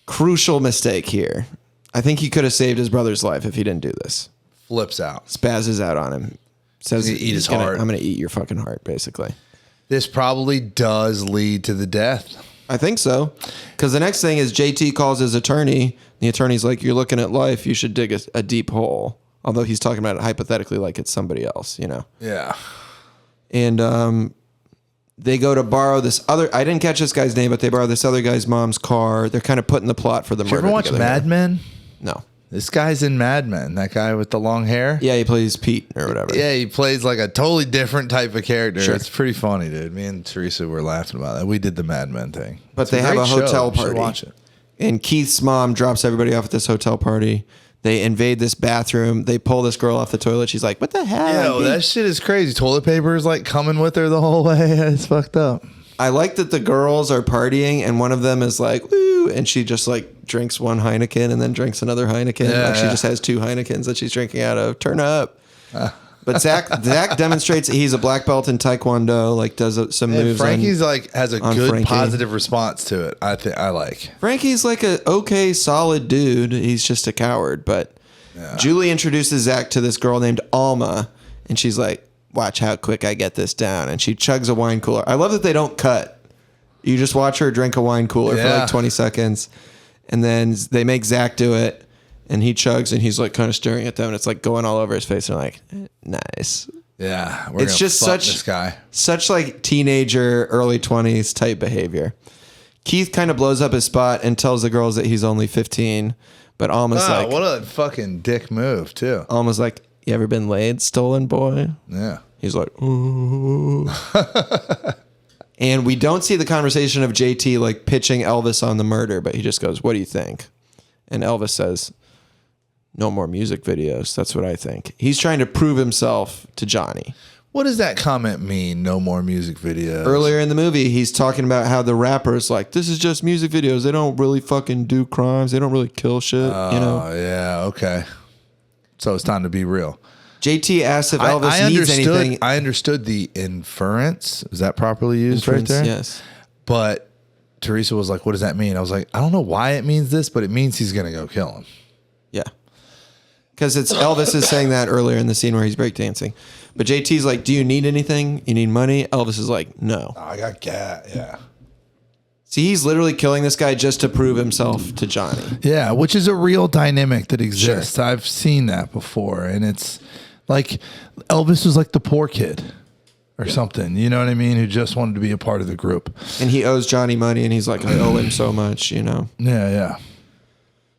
crucial mistake here. I think he could have saved his brother's life if he didn't do this. Flips out. Spazzes out on him. Says eat his heart. I'm going to eat your fucking heart, basically. This probably does lead to the death. I think so. Because the next thing is JT calls his attorney. The attorney's like, you're looking at life. You should dig a deep hole. Although he's talking about it hypothetically like it's somebody else, you know? Yeah. And they go to borrow this other... I didn't catch this guy's name, but they borrow this other guy's mom's car. They're kind of putting the plot for the murder. Did you ever watch Mad Men? No. This guy's in Mad Men. That guy with the long hair? Yeah, he plays Pete or whatever. Yeah, he plays like a totally different type of character. Sure. It's pretty funny, dude. Me and Teresa were laughing about that. We did the Mad Men thing. But they have a hotel party. Watch it. And Keith's mom drops everybody off at this hotel party. They invade this bathroom. They pull this girl off the toilet. She's like, what the hell? Yo, that shit is crazy. Toilet paper is like coming with her the whole way. It's fucked up. I like that the girls are partying and one of them is like, woo, and she just like drinks one Heineken and then drinks another Heineken. Yeah, like she just has two Heinekens that she's drinking out of. Turn up. But Zach demonstrates that he's a black belt in Taekwondo, like does some moves. Frankie's like has a good Frankie. positive response to it. I like. Frankie's like a okay, solid dude. He's just a coward. But Julie introduces Zach to this girl named Alma, and she's like, watch how quick I get this down. And she chugs a wine cooler. I love that they don't cut. You just watch her drink a wine cooler for like 20 seconds. And then they make Zach do it. And he chugs and he's like kind of staring at them. And it's like going all over his face. And they're like, nice. Yeah. It's just such like teenager, early 20s type behavior. Keith kind of blows up his spot and tells the girls that he's only 15. But Alma's like, what a fucking dick move too. Alma's like, you ever been laid, stolen boy? Yeah. He's like, ooh. And we don't see the conversation of JT like pitching Elvis on the murder, but he just goes, what do you think? And Elvis says, no more music videos. That's what I think. He's trying to prove himself to Johnny. What does that comment mean? No more music videos. Earlier in the movie, he's talking about how the rapper's like, this is just music videos. They don't really fucking do crimes. They don't really kill shit. You know? Oh, yeah. Okay. So it's time to be real. JT asks if Elvis needs anything. I understood the inference. Is that properly used right there? Yes. But Teresa was like, what does that mean? I was like, I don't know why it means this, but it means he's going to go kill him. Yeah. Because it's Elvis is saying that earlier in the scene where he's breakdancing. But JT's like, do you need anything? You need money? Elvis is like, no. I got gat. Yeah. See, he's literally killing this guy just to prove himself to Johnny. Yeah, which is a real dynamic that exists. Sure. I've seen that before. And it's like Elvis was like the poor kid or something. You know what I mean? Who just wanted to be a part of the group. And he owes Johnny money and he's like, I owe him so much, you know? Yeah, yeah.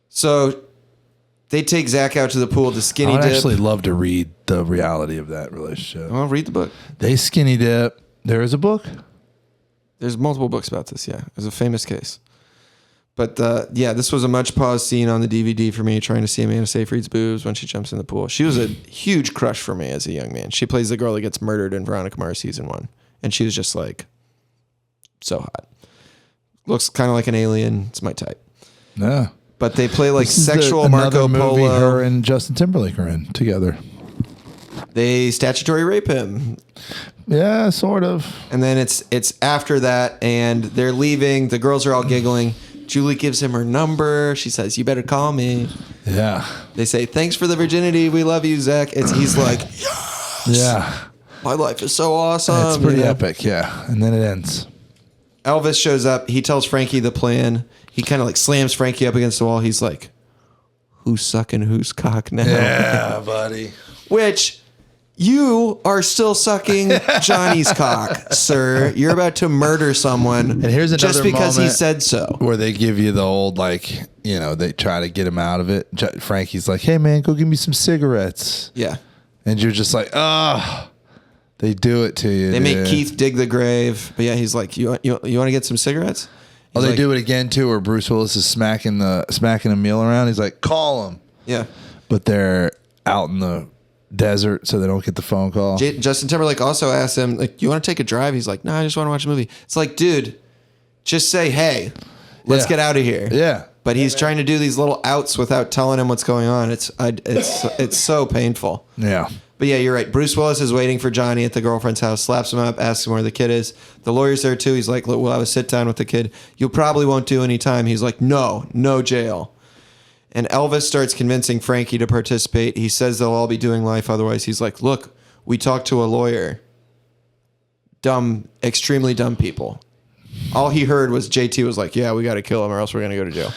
So they take Zach out to the pool to skinny dip. I'd actually love to read the reality of that relationship. Well, read the book. They skinny dip. There is a book? There's multiple books about this, yeah. It's a famous case. But yeah, this was a much paused scene on the DVD for me, trying to see Amanda Seyfried's boobs when she jumps in the pool. She was a huge crush for me as a young man. She plays the girl that gets murdered in Veronica Mars season 1. And she was just like, so hot. Looks kind of like an alien. It's my type. Yeah. But they play like this sexual Marco Polo. Movie her and Justin Timberlake are in together. They statutory rape him. Yeah, sort of. And then it's after that, and they're leaving. The girls are all giggling. Julie gives him her number. She says, you better call me. Yeah. They say, thanks for the virginity. We love you, Zach. He's like, yes. Yeah. My life is so awesome. It's pretty epic, yeah. And then it ends. Elvis shows up. He tells Frankie the plan. He kind of like slams Frankie up against the wall. He's like, who's sucking whose cock now? Yeah, buddy. Which, you are still sucking Johnny's cock, sir. You're about to murder someone. And here's another just because he moment said so. where they give you the old, like, you know, they try to get him out of it. Frankie's like, hey, man, go give me some cigarettes. Yeah. And you're just like, oh, they do it to you. They make Keith dig the grave. But yeah, he's like, you want to get some cigarettes? Oh, He's they like, do it again, too, where Bruce Willis is smacking a meal around. He's like, call him. Yeah. But they're out in the desert, so they don't get the phone call. Justin Timberlake also asked him, like, you want to take a drive? He's like, no, I just want to watch a movie. It's like, dude, just say, hey, let's get out of here. Yeah. But he's trying to do these little outs without telling him what's going on. It's so painful. Yeah. But yeah, you're right. Bruce Willis is waiting for Johnny at the girlfriend's house, slaps him up, asks him where the kid is. The lawyer's there too. He's like, look, we'll have a sit down with the kid. You probably won't do any time. He's like, no jail. And Elvis starts convincing Frankie to participate. He says they'll all be doing life. Otherwise, he's like, look, we talked to a lawyer. Dumb, extremely dumb people. All he heard was JT was like, yeah, we got to kill him or else we're going to go to jail.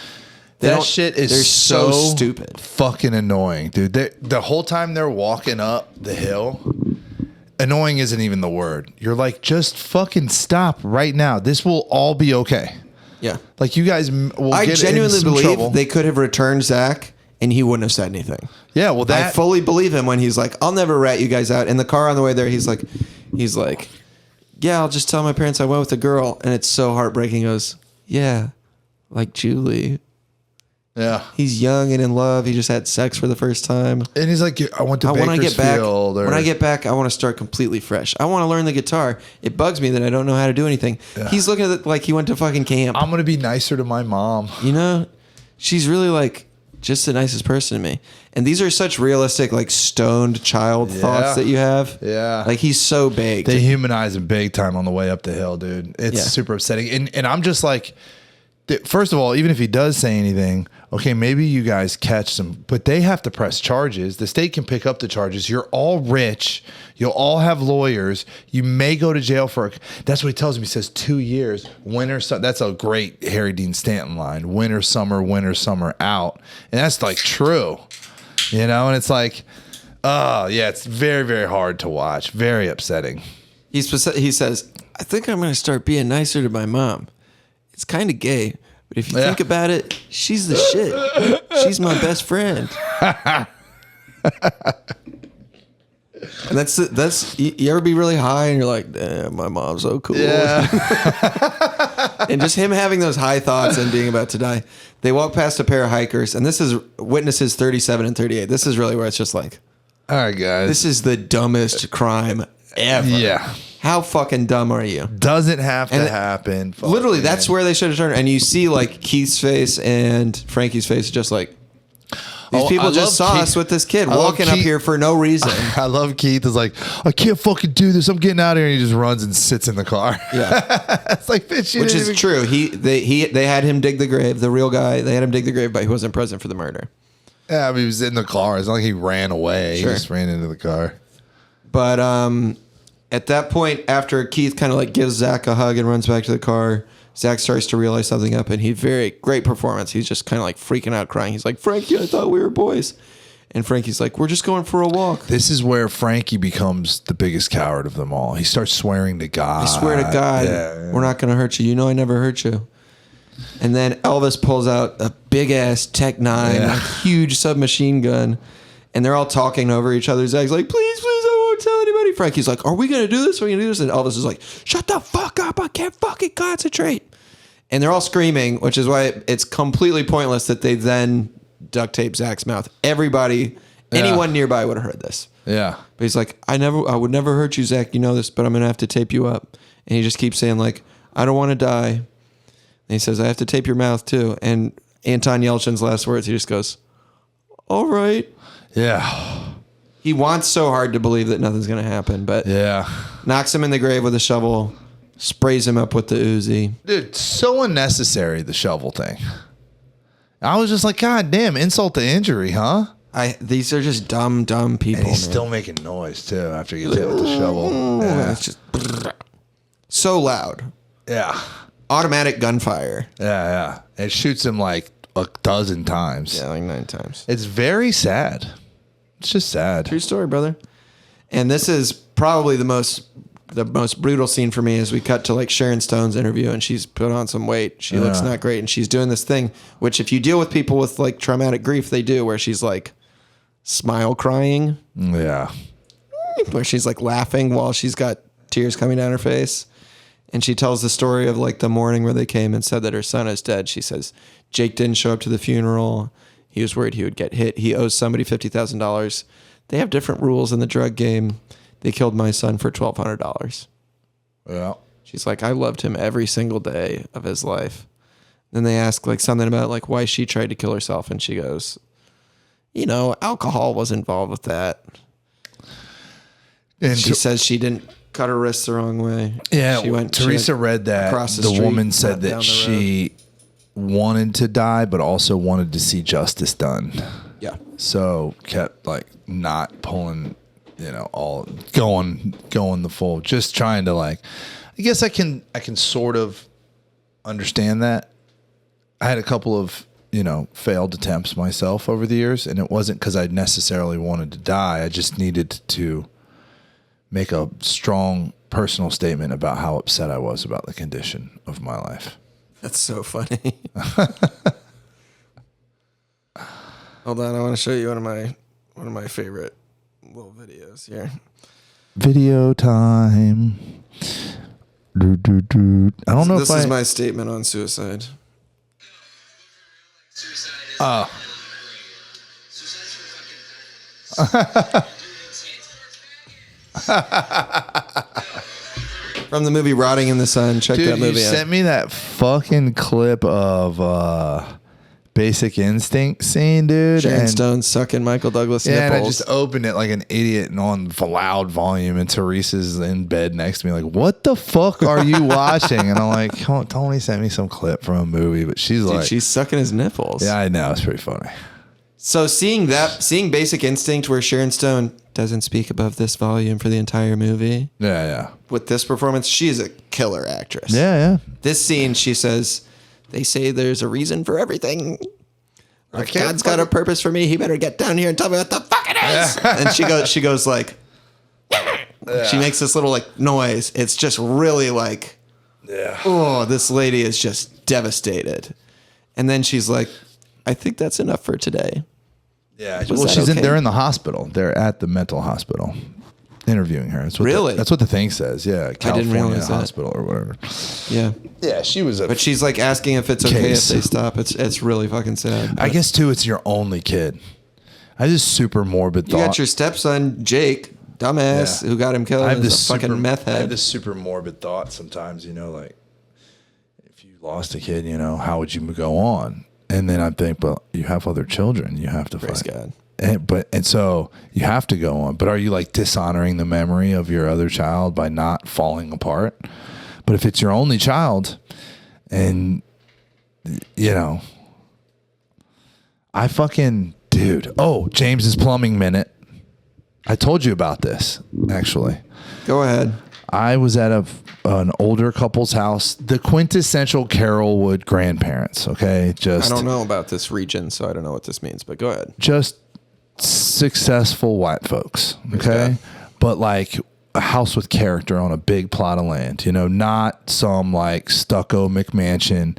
That shit is they're so stupid. Fucking annoying, dude. The whole time they're walking up the hill, annoying isn't even the word. You're like, just fucking stop right now. This will all be okay. Yeah. Like, you guys will I get genuinely in some believe trouble. they could have returned Zach and he wouldn't have said anything. Yeah, well, I fully believe him when he's like, I'll never rat you guys out. In the car on the way there, he's like, yeah, I'll just tell my parents I went with a girl. And it's so heartbreaking. He goes, yeah, like Julie. Yeah. He's young and in love. He just had sex for the first time. And he's like, I went to when I get back, I want to start completely fresh. I want to learn the guitar. It bugs me that I don't know how to do anything. Yeah. He's looking at it like he went to fucking camp. I'm going to be nicer to my mom. You know, she's really like just the nicest person to me. And these are such realistic, like stoned child thoughts that you have. Yeah. Like he's so big. They humanize him big time on the way up the hill, dude. It's super upsetting. And I'm just like, first of all, even if he does say anything, okay, maybe you guys catch them, but they have to press charges. The state can pick up the charges. You're all rich. You'll all have lawyers. You may go to jail for, that's what he tells me. He says 2 years, winter, that's a great Harry Dean Stanton line. Winter, summer out. And that's like true, you know? And it's like, oh yeah, it's very, very hard to watch. Very upsetting. He says, I think I'm going to start being nicer to my mom. It's kind of gay, but if you think about it, she's the shit. She's my best friend. And that's you ever be really high and you're like, damn, my mom's so cool. Yeah. And just him having those high thoughts and being about to die. They walk past a pair of hikers, and this is witnesses 37 and 38. This is really where it's just like, all right, guys, this is the dumbest crime ever. Yeah. How fucking dumb are you? Doesn't have to happen. Literally, that's where they should have turned. And you see like Keith's face and Frankie's face, just like, these people just saw us with this kid walking up here for no reason. I love Keith is like, I can't fucking do this. I'm getting out of here. And he just runs and sits in the car. Yeah. It's like, bitch, which is true. They had him dig the grave. The real guy, they had him dig the grave, but he wasn't present for the murder. Yeah, I mean, he was in the car. It's not like he ran away. Sure. He just ran into the car. But at that point, after Keith kind of like gives Zach a hug and runs back to the car, Zach starts to realize something up, and great performance. He's just kind of like freaking out, crying. He's like, Frankie, I thought we were boys. And Frankie's like, we're just going for a walk. This is where Frankie becomes the biggest coward of them all. He starts swearing to God. I swear to God, we're not going to hurt you. You know I never hurt you. And then Elvis pulls out a big-ass Tech 9, a huge submachine gun, and they're all talking over each other. Zach's like, please, I won't tell anybody. Frankie's like, are we going to do this? Are we going to do this? And Elvis is like, shut the fuck up. I can't fucking concentrate. And they're all screaming, which is why it's completely pointless that they then duct tape Zach's mouth. Everybody, anyone nearby would have heard this. Yeah. But he's like, I would never hurt you, Zach. You know this, but I'm going to have to tape you up. And he just keeps saying like, I don't want to die. And he says, I have to tape your mouth too. And Anton Yelchin's last words, he just goes, all right. Yeah. He wants so hard to believe that nothing's going to happen, but knocks him in the grave with a shovel, sprays him up with the Uzi. Dude, so unnecessary, the shovel thing. I was just like, God damn, insult to injury, huh? These are just dumb people. And he's man. still making noise too after he gets hit with the shovel. Yeah. It's just so loud. Yeah. Automatic gunfire. Yeah. It shoots him like a dozen times. Yeah, like 9 times. It's very sad. It's just sad. True story, brother. And this is probably the most brutal scene for me as we cut to like Sharon Stone's interview, and she's put on some weight. She looks not great, and she's doing this thing, which if you deal with people with like traumatic grief, they do, where she's like smile crying. Yeah. Where she's like laughing while she's got tears coming down her face. And she tells the story of like the morning where they came and said that her son is dead. She says, Jake didn't show up to the funeral. He was worried he would get hit. He owes somebody $50,000. They have different rules in the drug game. They killed my son for $1,200. Yeah. She's like, I loved him every single day of his life. Then they ask like something about like why she tried to kill herself. And she goes, alcohol was involved with that. And she says she didn't cut her wrists the wrong way. Yeah. Teresa read that the woman said that she wanted to die, but also wanted to see justice done. Yeah. So kept like not pulling, all going the full, just trying to like, I guess I can sort of understand that. I had a couple of, failed attempts myself over the years, and it wasn't because I necessarily wanted to die. I just needed to make a strong personal statement about how upset I was about the condition of my life. That's so funny. Hold on, I want to show you one of my favorite little videos here. Video time. I don't know this is my statement on suicide. Oh. From the movie Rotting in the Sun. Check that movie out. You sent me that fucking clip of Basic Instinct scene, dude. Sharon Stone sucking Michael Douglas nipples. And I just opened it like an idiot and on loud volume, and Teresa's in bed next to me like, what the fuck are you watching? And I'm like, Tony sent me some clip from a movie, but she's like... she's sucking his nipples. Yeah, I know. It's pretty funny. So seeing Basic Instinct where Sharon Stone doesn't speak above this volume for the entire movie. Yeah. With this performance, she is a killer actress. Yeah. This scene, she says, they say there's a reason for everything. If God's got a purpose for me, he better get down here and tell me what the fuck it is. And she goes like, she makes this little like noise. It's just really like, oh, this lady is just devastated. And then she's like, I think that's enough for today. Yeah. Well, they're in the hospital. They're at the mental hospital interviewing her. That's what that's what the thing says. Yeah. California hospital or whatever. Yeah. Yeah. She was but she's like asking if it's okay if they stop. It's really fucking sad. I guess too, it's your only kid. I just super morbid thought. You got your stepson, Jake, dumbass, who got him killed. I have this fucking meth head. I have this super morbid thought sometimes, like if you lost a kid, how would you go on? And then I think, but you have other children. You have to Praise find. God. And so you have to go on. But are you like dishonoring the memory of your other child by not falling apart? But if it's your only child, and I fucking dude. Oh, James's plumbing minute. I told you about this actually. Go ahead. I was at an older couple's house, the quintessential Carrollwood grandparents. Okay, I don't know about this region, so I don't know what this means. But go ahead. Just successful white folks. Okay, but like a house with character on a big plot of land. Not some like stucco McMansion,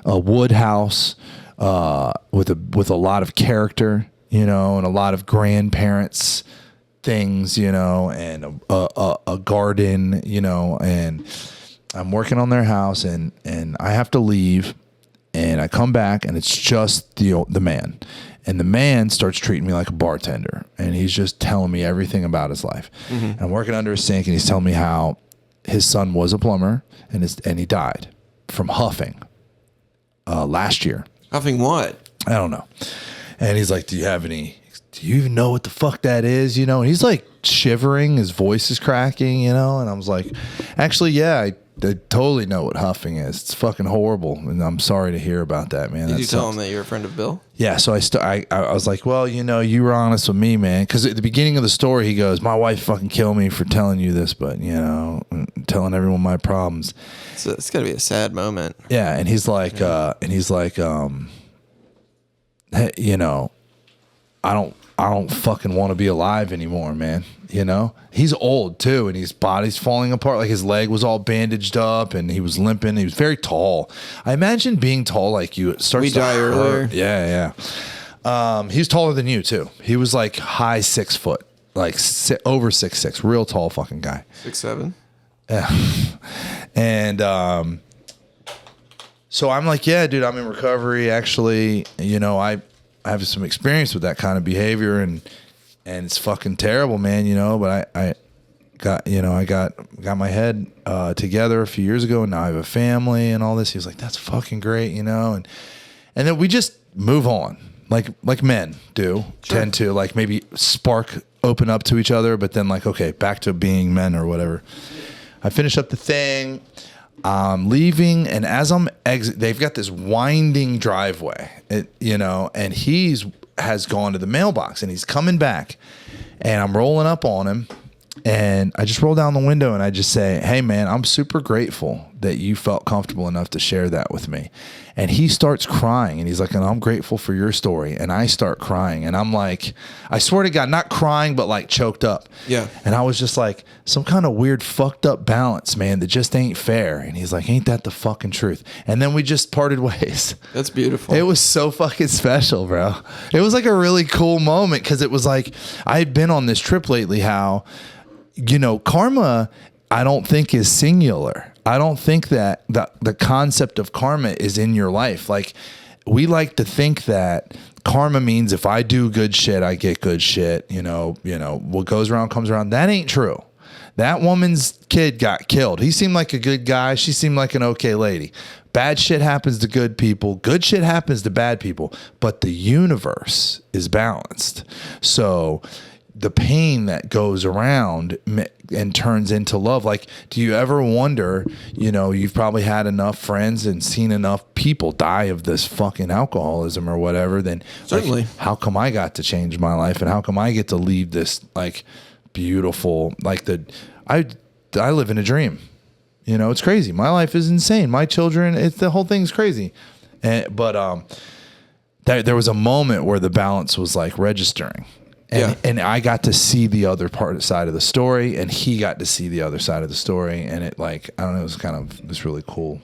a wood house with a lot of character. And a lot of grandparents. Things, and a garden, and I'm working on their house and I have to leave and I come back and it's just the man. And the man starts treating me like a bartender and he's just telling me everything about his life. Mm-hmm. And I'm working under a sink and he's telling me how his son was a plumber and he died from huffing last year. Huffing what? I don't know. And he's like, do you even know what the fuck that is? And he's like shivering, his voice is cracking, and I was like, actually, yeah, they totally know what huffing is. It's fucking horrible, and I'm sorry to hear about that, man. Did that you tell him that you're a friend of Bill? Yeah, so I was like, well, you were honest with me, man. Because at the beginning of the story, he goes, my wife fucking killed me for telling you this, but, telling everyone my problems. So it's got to be a sad moment. Yeah, and he's like, hey, I don't fucking want to be alive anymore, man. He's old too, and his body's falling apart. Like his leg was all bandaged up, and he was limping. He was very tall. I imagine being tall like you, it starts we to die hurt. earlier. Yeah. He was taller than you too. He was like high 6 foot, like over 6'6", real tall fucking guy. 6'7". Yeah. And so I'm like, yeah, dude, I'm in recovery. Actually, I have some experience with that kind of behavior, and it's fucking terrible, man. But I got my head together a few years ago, and now I have a family and all this. He was like, that's fucking great, and then we just move on, like men do. Sure. Tend to like maybe open up to each other, but then like, okay, back to being men or whatever. I finish up the thing. I'm leaving, and as I'm they've got this winding driveway, and has gone to the mailbox, and he's coming back, and I'm rolling up on him, and I just roll down the window, and I just say, hey, man, I'm super grateful that you felt comfortable enough to share that with me. And he starts crying, and he's like, and I'm grateful for your story. And I start crying, and I'm like, I swear to God, not crying, but like choked up. Yeah. And I was just like, some kind of weird fucked up balance, man, that just ain't fair. And he's like, ain't that the fucking truth? And then we just parted ways. That's beautiful. It was so fucking special, bro. It was like a really cool moment, because it was like, I had been on this trip lately, how, karma, I don't think is singular. I don't think that the concept of karma is in your life. Like, we like to think that karma means if I do good shit, I get good shit. What goes around comes around. That ain't true. That woman's kid got killed. He seemed like a good guy. She seemed like an okay lady. Bad shit happens to good people. Good shit happens to bad people. But the universe is balanced. So the pain that goes around and turns into love. Like, do you ever wonder, you've probably had enough friends and seen enough people die of this fucking alcoholism or whatever, then certainly, like, how come I got to change my life, and how come I get to lead this like beautiful, like I live in a dream. It's crazy. My life is insane. My children, the whole thing's crazy. But there was a moment where the balance was like registering. And I got to see the other side of the story, and he got to see the other side of the story. And it, like, I don't know, it was kind of this really cool.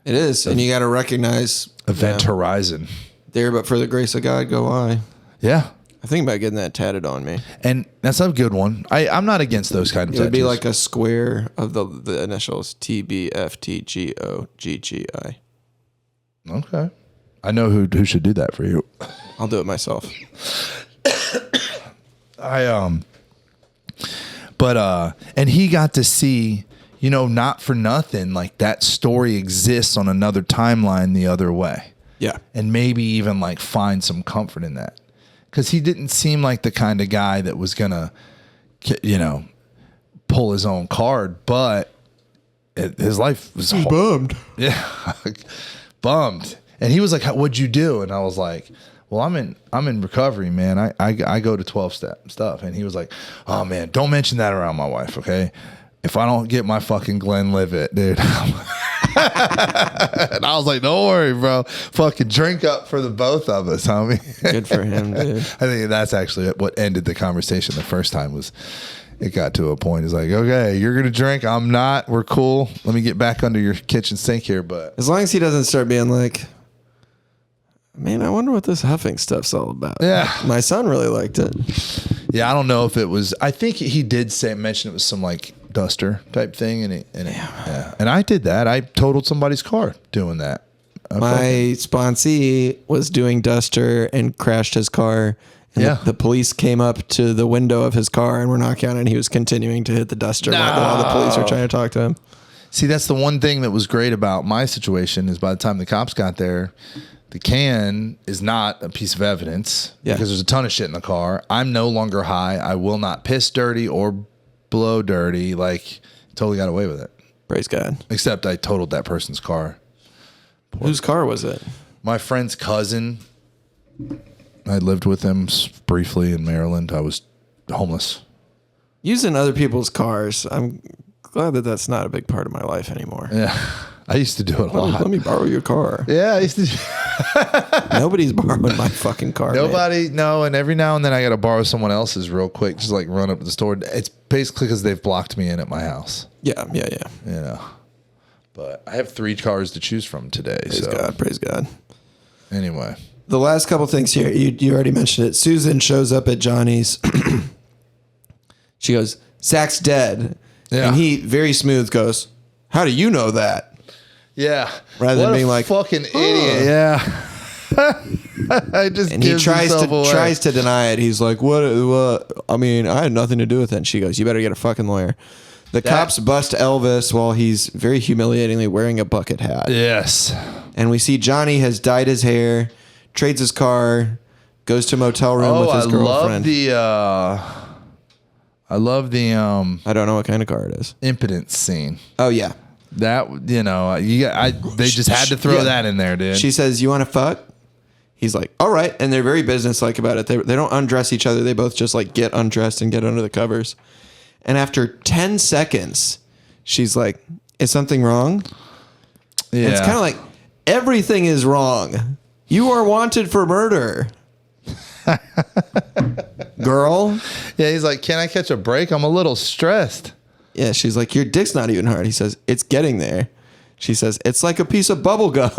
It is. And you got to recognize event horizon. There, but for the grace of God, go I. Yeah. I think about getting that tatted on me. And that's a good one. I'm not against those kind of tattoos. It would be like a square of the initials TBFTGOGGI. Okay. I know who should do that for you. I'll do it myself. And he got to see, not for nothing, like that story exists on another timeline the other way. Yeah. And maybe even like find some comfort in that. Because he didn't seem like the kind of guy that was going to, pull his own card, but his life was bummed. Yeah. Bummed. And he was like, what'd you do? And I was like, well, I'm in recovery, man. I go to 12-step stuff. And he was like, oh, man, don't mention that around my wife, okay? If I don't get my fucking Glenlivet, dude. And I was like, don't worry, bro. Fucking drink up for the both of us, homie. Good for him, dude. I think that's actually what ended the conversation the first time. Was it got to a point. It's like, okay, you're going to drink. I'm not. We're cool. Let me get back under your kitchen sink here. But as long as he doesn't start being like, man, I wonder what this huffing stuff's all about. Yeah. My son really liked it. Yeah, I don't know if it was. I think he did mention it was some like duster type thing, and I did that. I totaled somebody's car doing that. My sponsee was doing duster and crashed his car. And the police came up to the window of his car and were knocking on it, and he was continuing to hit the duster while the police were trying to talk to him. See, that's the one thing that was great about my situation is by the time the cops got there, the can is not a piece of evidence because there's a ton of shit in the car. I'm no longer high. I will not piss dirty or blow dirty. Like, totally got away with it. Praise God. Except I totaled that person's car. Whose car was it? My friend's cousin. I lived with him briefly in Maryland. I was homeless. Using other people's cars. I'm glad that that's not a big part of my life anymore. Yeah. I used to do it a lot. Let me borrow your car. Yeah, I used to. Nobody's borrowing my fucking car. Nobody, no. And every now and then I got to borrow someone else's real quick, just like run up to the store. It's basically because they've blocked me in at my house. Yeah. You know. But I have 3 cars to choose from today. Praise God. Anyway. The last couple things here, you already mentioned it. Susan shows up at Johnny's. She goes, Zach's dead. Yeah. And he, very smooth, goes, how do you know that? Yeah. Rather than being like, fucking idiot. Yeah. I just and he tries to deny it. He's like, what? I mean, I had nothing to do with it. And she goes, you better get a fucking lawyer. The cops bust Elvis while he's very humiliatingly wearing a bucket hat. Yes. And we see Johnny has dyed his hair, trades his car, goes to a motel room with his girlfriend. I love the I don't know what kind of car it is. impotence scene. Oh yeah. That, they just had to throw that in there, dude. She says, you want to fuck? He's like, all right. And they're very businesslike about it. They don't undress each other. They both just like get undressed and get under the covers. And after 10 seconds, she's like, is something wrong? Yeah. And it's kind of like, everything is wrong. You are wanted for murder. Girl. Yeah, he's like, can I catch a break? I'm a little stressed. Yeah, she's like, your dick's not even hard. He says, it's getting there. She says, it's like a piece of bubble gum.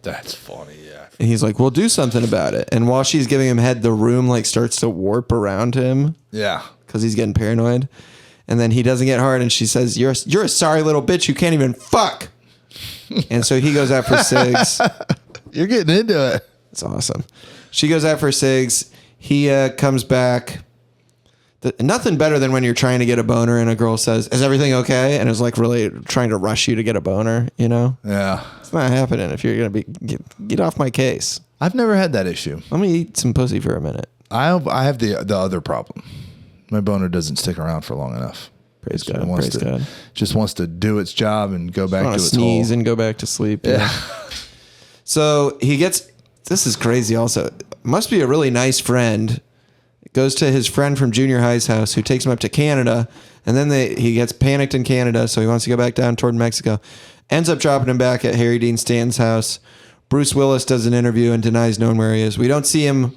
That's funny, yeah. And he's like, well, do something about it. And while she's giving him head, the room like starts to warp around him. Yeah. Because he's getting paranoid. And then he doesn't get hard. And she says, you're a sorry little bitch who can't even fuck. And so he goes out for cigs. You're getting into it. It's awesome. She goes out for cigs. He comes back. Nothing better than when you're trying to get a boner and a girl says, is everything okay? And is like really trying to rush you to get a boner, you know? Yeah. It's not happening if you're going to be, get off my case. I've never had that issue. Let me eat some pussy for a minute. I have the other problem. My boner doesn't stick around for long enough. Praise God. Praise God. Just wants to do its job and go back to its sneeze hole. And go back to sleep. Yeah. So he gets, this is crazy also. Must be a really nice friend. Goes to his friend from junior high's house who takes him up to Canada. And then he gets panicked in Canada. So he wants to go back down toward Mexico. Ends up dropping him back at Harry Dean Stanton's house. Bruce Willis does an interview and denies knowing where he is. We don't see him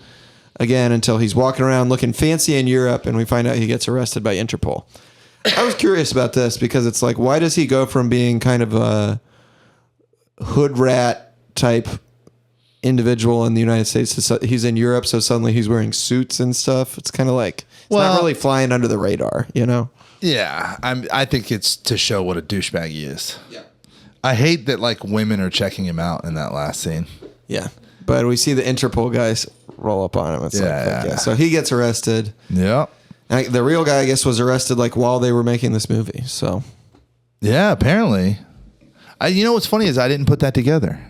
again until he's walking around looking fancy in Europe. And we find out he gets arrested by Interpol. I was curious about this because it's like, why does he go from being kind of a hood rat type individual in the United States to he's in Europe, so suddenly he's wearing suits and stuff? It's kind of like, it's not really flying under the radar, you know? Yeah, I think it's to show what a douchebag he is. Yeah. I hate that like women are checking him out in that last scene. Yeah. But we see the Interpol guys roll up on him. It's yeah. So he gets arrested. Yeah. And the real guy, I guess, was arrested like while they were making this movie. So, yeah, apparently. You know what's funny is I didn't put that together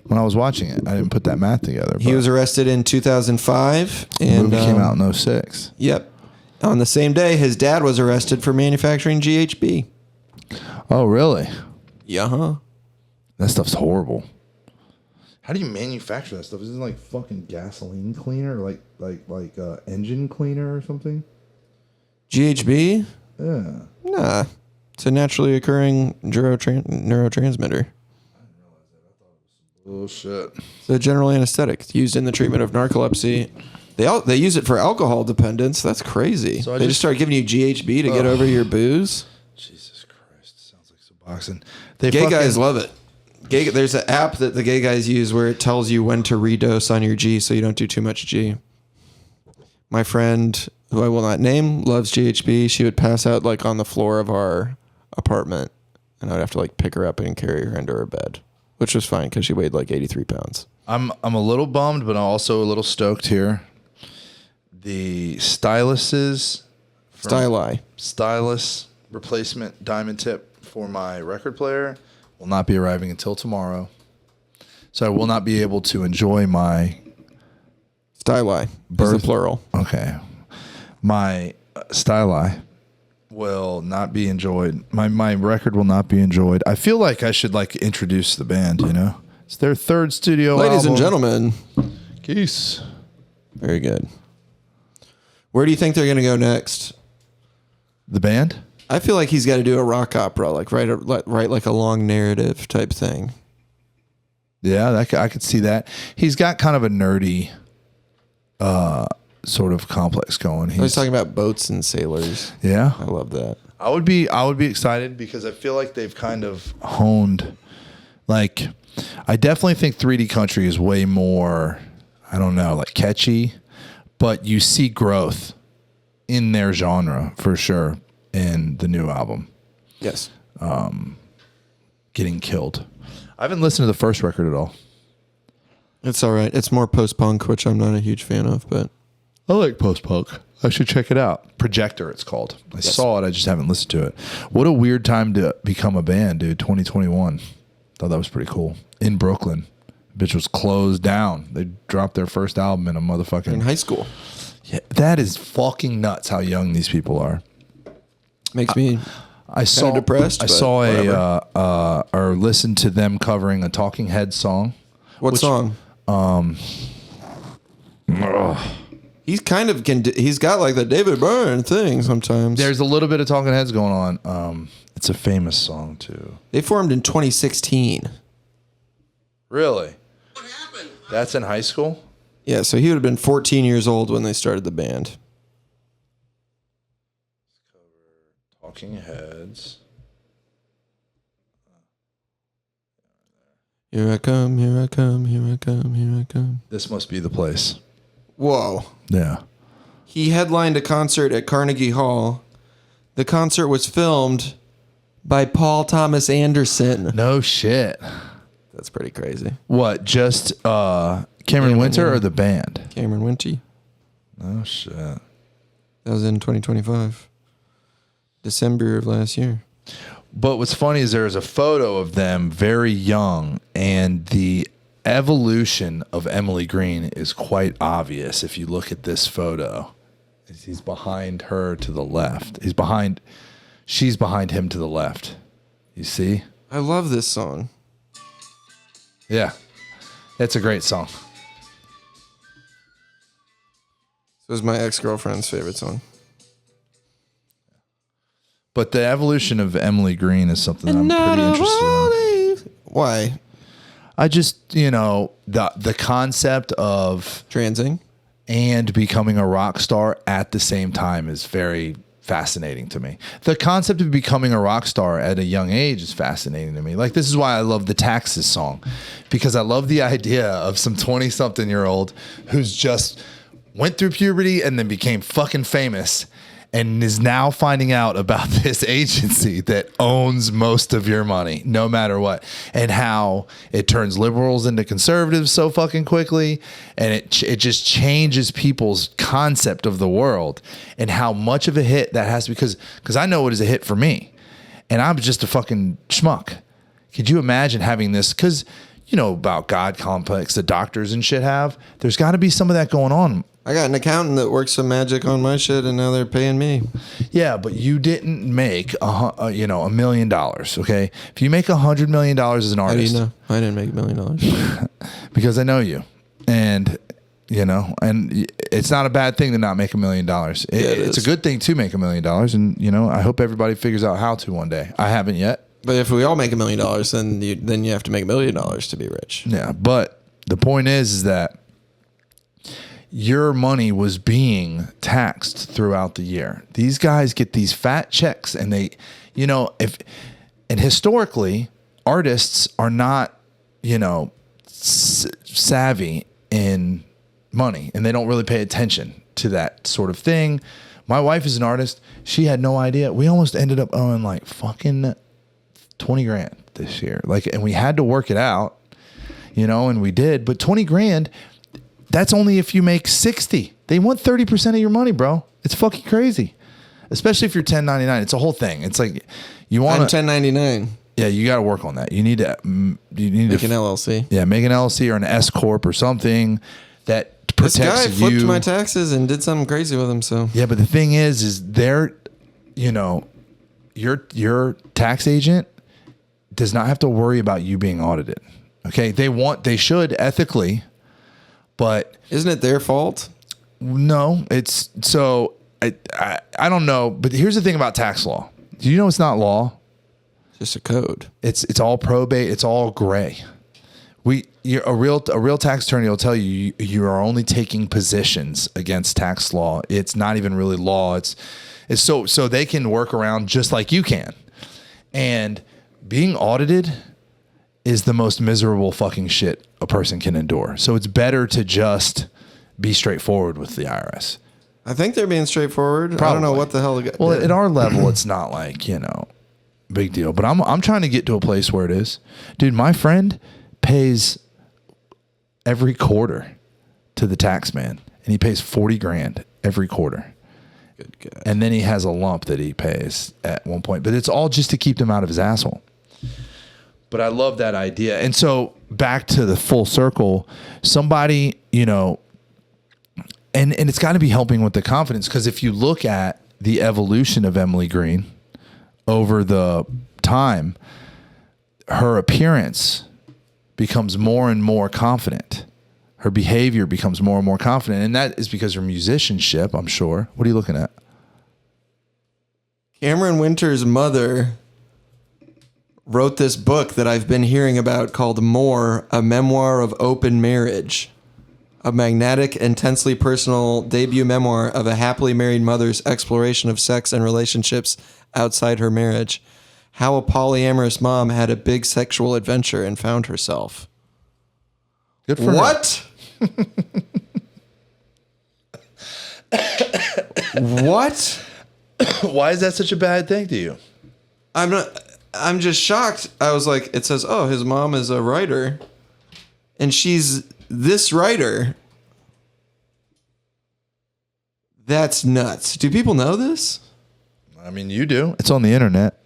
when I was watching it. I didn't put that math together. He was arrested in 2005, and the movie came out in 2006. Yep. On the same day, his dad was arrested for manufacturing GHB. Oh, really? Yeah. Huh? That stuff's horrible. How do you manufacture that stuff? Isn't it like fucking gasoline cleaner, like engine cleaner or something? GHB? Yeah. Nah. It's a naturally occurring neurotransmitter. Bullshit. It's a general anesthetic. It's used in the treatment of narcolepsy. They use it for alcohol dependence. That's crazy. So they just start giving you GHB to get over your booze. Jesus Christ. Sounds like Suboxone. Gay guys love it. There's an app that the gay guys use where it tells you when to redose on your G so you don't do too much G. My friend, who I will not name, loves GHB. She would pass out like on the floor of our apartment, and I'd have to like pick her up and carry her into her bed, which was fine because she weighed like 83 pounds. I'm a little bummed, but I'm also a little stoked here. The stylus replacement diamond tip for my record player will not be arriving until tomorrow. So I will not be able to enjoy my styli is the plural. Okay. My styli will not be enjoyed. My record will not be enjoyed. I feel like I should like introduce the band, you know? It's their third studio Ladies album. and gentlemen. Geese. Very good. Where do you think they're going to go next? The band? I feel like he's got to do a rock opera, like write like a long narrative type thing. Yeah, I could see that. He's got kind of a nerdy sort of complex going. I was talking about boats and sailors. Yeah. I love that. I would be excited because I feel like they've kind of honed, like, I definitely think 3D Country is way more, I don't know, like catchy, but you see growth in their genre for sure in the new album. Yes. Getting Killed. I haven't listened to the first record at all. It's all right. It's more post-punk, which I'm not a huge fan of, but I like post-punk. I should check it out. Projector, it's called. I saw it. I just haven't listened to it. What a weird time to become a band, dude. 2021. Thought that was pretty cool. In Brooklyn. Bitch was closed down. They dropped their first album in a motherfucking... in high school. Yeah, that is fucking nuts how young these people are. Makes me depressed. I saw or listened to them covering a Talking Heads song. What song? He's kind of he's got like the David Byrne thing sometimes. There's a little bit of Talking Heads going on. It's a famous song too. They formed in 2016. Really? What happened? That's in high school? Yeah, so he would have been 14 years old when they started the band. Talking Heads. Here I come, here I come, here I come, here I come. This must be the place. Whoa. Yeah. He headlined a concert at Carnegie Hall. The concert was filmed by Paul Thomas Anderson. No shit. That's pretty crazy. What? Just Cameron Winter or the band? Cameron Winter. Oh shit. That was in 2025. December of last year. But what's funny is there's a photo of them very young, and the evolution of Emily Green is quite obvious if you look at this photo. He's behind her to the left. She's behind him to the left. You see? I love this song. Yeah. It's a great song. It was my ex-girlfriend's favorite song. But the evolution of Emily Green is something that I'm pretty interested in. Why? I just, the concept of Transing and becoming a rock star at the same time is very fascinating to me. The concept of becoming a rock star at a young age is fascinating to me. Like, this is why I love the Taxes song, because I love the idea of some 20-something-year-old who's just went through puberty and then became fucking famous and is now finding out about this agency that owns most of your money, no matter what, and how it turns liberals into conservatives so fucking quickly, and it just changes people's concept of the world and how much of a hit that has to be, because I know it is a hit for me, and I'm just a fucking schmuck. Could you imagine having this? Because you know about God complex the doctors and shit have. There's got to be some of that going on. I got an accountant that works some magic on my shit, and now they're paying me. Yeah, but you didn't make $1 million. Okay, if you make $100 million as an artist, how do you know? I didn't make $1 million because I know you, and and it's not a bad thing to not make $1 million. It's a good thing to make $1 million, and I hope everybody figures out how to one day. I haven't yet. But if we all make $1 million, then you have to make $1 million to be rich. Yeah, but the point is that your money was being taxed throughout the year. These guys get these fat checks, and they, and historically, artists are not, savvy in money, and they don't really pay attention to that sort of thing. My wife is an artist. She had no idea. We almost ended up owing like fucking 20 grand this year. And we had to work it out, and we did, but 20 grand, that's only if you make 60. They want 30% of your money, bro. It's fucking crazy. Especially if you're 1099. It's a whole thing. It's like you want I'm 1099. Yeah, you got to work on that. You need to make an LLC. Yeah, make an LLC or an S corp or something that protects you. This guy flipped my taxes and did something crazy with them. So yeah, but the thing is they're your tax agent does not have to worry about you being audited. Okay. They should ethically, but isn't it their fault? No, it's so I don't know. But here's the thing about tax law. Do you know it's not law? Just a code. It's all probate. It's all gray. A real tax attorney will tell you you are only taking positions against tax law. It's not even really law. It's so they can work around just like you can. And being audited is the most miserable fucking shit a person can endure. So it's better to just be straightforward with the IRS. I think they're being straightforward. Probably. I don't know what the hell. Well, at our level, it's not like, big deal. But I'm trying to get to a place where it is. Dude, my friend pays every quarter to the tax man, and he pays $40,000 every quarter. Good guy. And then he has a lump that he pays at one point, but it's all just to keep them out of his asshole. But I love that idea. And so back to the full circle, somebody, and it's got to be helping with the confidence, because if you look at the evolution of Emily Green over the time, her appearance becomes more and more confident. Her behavior becomes more and more confident. And that is because her musicianship, I'm sure. What are you looking at? Cameron Winter's mother wrote this book that I've been hearing about called More, a Memoir of Open Marriage. A magnetic, intensely personal debut memoir of a happily married mother's exploration of sex and relationships outside her marriage. How a polyamorous mom had a big sexual adventure and found herself. Good for what? What? Why is that such a bad thing to you? I'm just shocked. I was like, it says, oh, his mom is a writer. And she's this writer. That's nuts. Do people know this? I mean, you do. It's on the internet.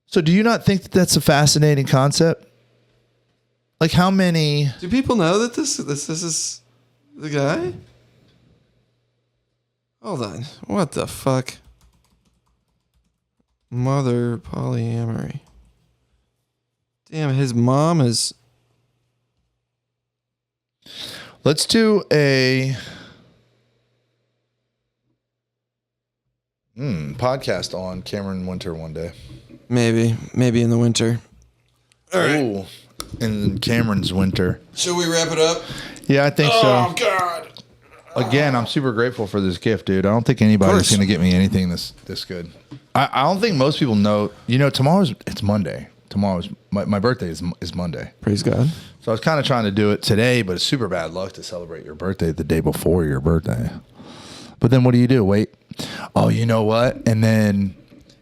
So do you not think that that's a fascinating concept? Like, how many... Do people know that this is the guy? Hold on. What the fuck? Mother polyamory. Damn, his mom is... Let's do a podcast on Cameron Winter one day. Maybe in the winter. All right. Ooh, in Cameron's winter. Should we wrap it up? Yeah, I think so. Oh, God. Again, I'm super grateful for this gift, dude. I don't think anybody's going to get me anything this good. I don't think most people know. It's Monday. Tomorrow's my birthday is Monday. Praise God. So I was kind of trying to do it today, but it's super bad luck to celebrate your birthday the day before your birthday. But then what do? Wait. Oh, you know what? And then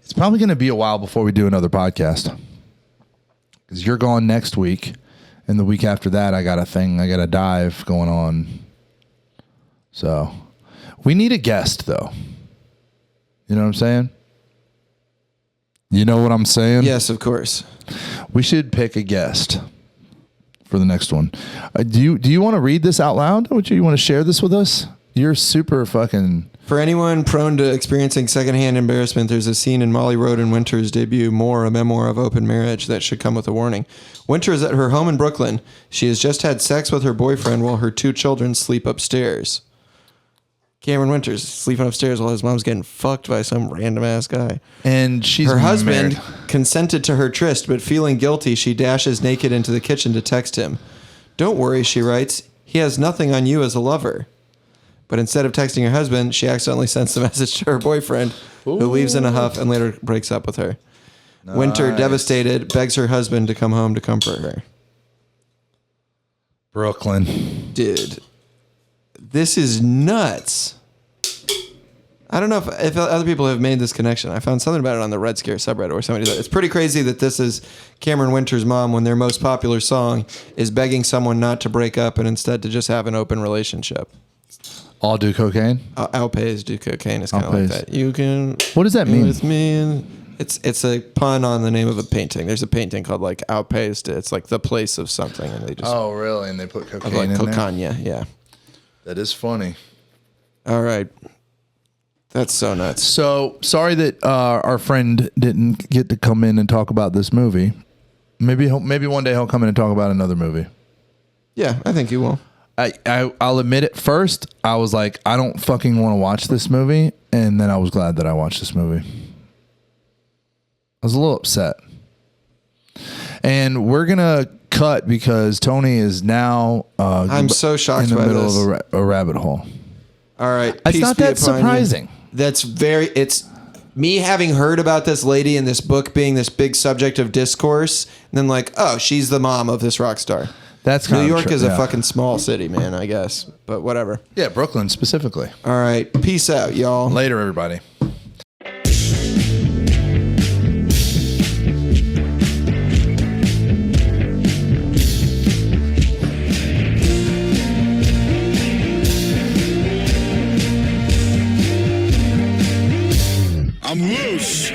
it's probably going to be a while before we do another podcast, because you're gone next week, and the week after that I got a dive going on. So we need a guest, though. You know what I'm saying? You know what I'm saying? Yes, of course. We should pick a guest for the next one. Do you want to read this out loud? Would you want to share this with us? You're super fucking... For anyone prone to experiencing secondhand embarrassment, there's a scene in Molly Roden Winter's debut, More, a Memoir of Open Marriage, that should come with a warning. Winter is at her home in Brooklyn. She has just had sex with her boyfriend while her 2 children sleep upstairs. Cameron Winters sleeping upstairs while his mom's getting fucked by some random ass guy. And her husband consented to her tryst, but feeling guilty, she dashes naked into the kitchen to text him. Don't worry, she writes. He has nothing on you as a lover. But instead of texting her husband, she accidentally sends the message to her boyfriend, who leaves in a huff and later breaks up with her. Nice. Winter, devastated, begs her husband to come home to comfort her. Brooklyn. Dude. This is nuts. I don't know if other people have made this connection. I found something about it on the Red Scare subreddit or somebody. It's pretty crazy that this is Cameron Winter's mom when their most popular song is begging someone not to break up and instead to just have an open relationship. All do cocaine? Outpays do cocaine is kind of like that. You can... What does that mean? With me and it's a pun on the name of a painting. There's a painting called like Outpays. It's like the place of something. And they just... Oh, really? And they put cocaine in there? Cocaine, yeah. That is funny. All right. That's so nuts. So sorry that our friend didn't get to come in and talk about this movie. Maybe one day he'll come in and talk about another movie. Yeah, I think he will. I'll admit it first. I was like, I don't fucking want to watch this movie. And then I was glad that I watched this movie. I was a little upset. And we're going to cut because Tony is now I'm so shocked in the by middle this. of a rabbit hole. All right. It's not that surprising. It's me having heard about this lady and this book being this big subject of discourse, and then like, oh, she's the mom of this rock star. That's New York is a fucking small city, man, I guess. But whatever. Yeah, Brooklyn specifically. All right. Peace out, y'all. Later, everybody. I'm loose.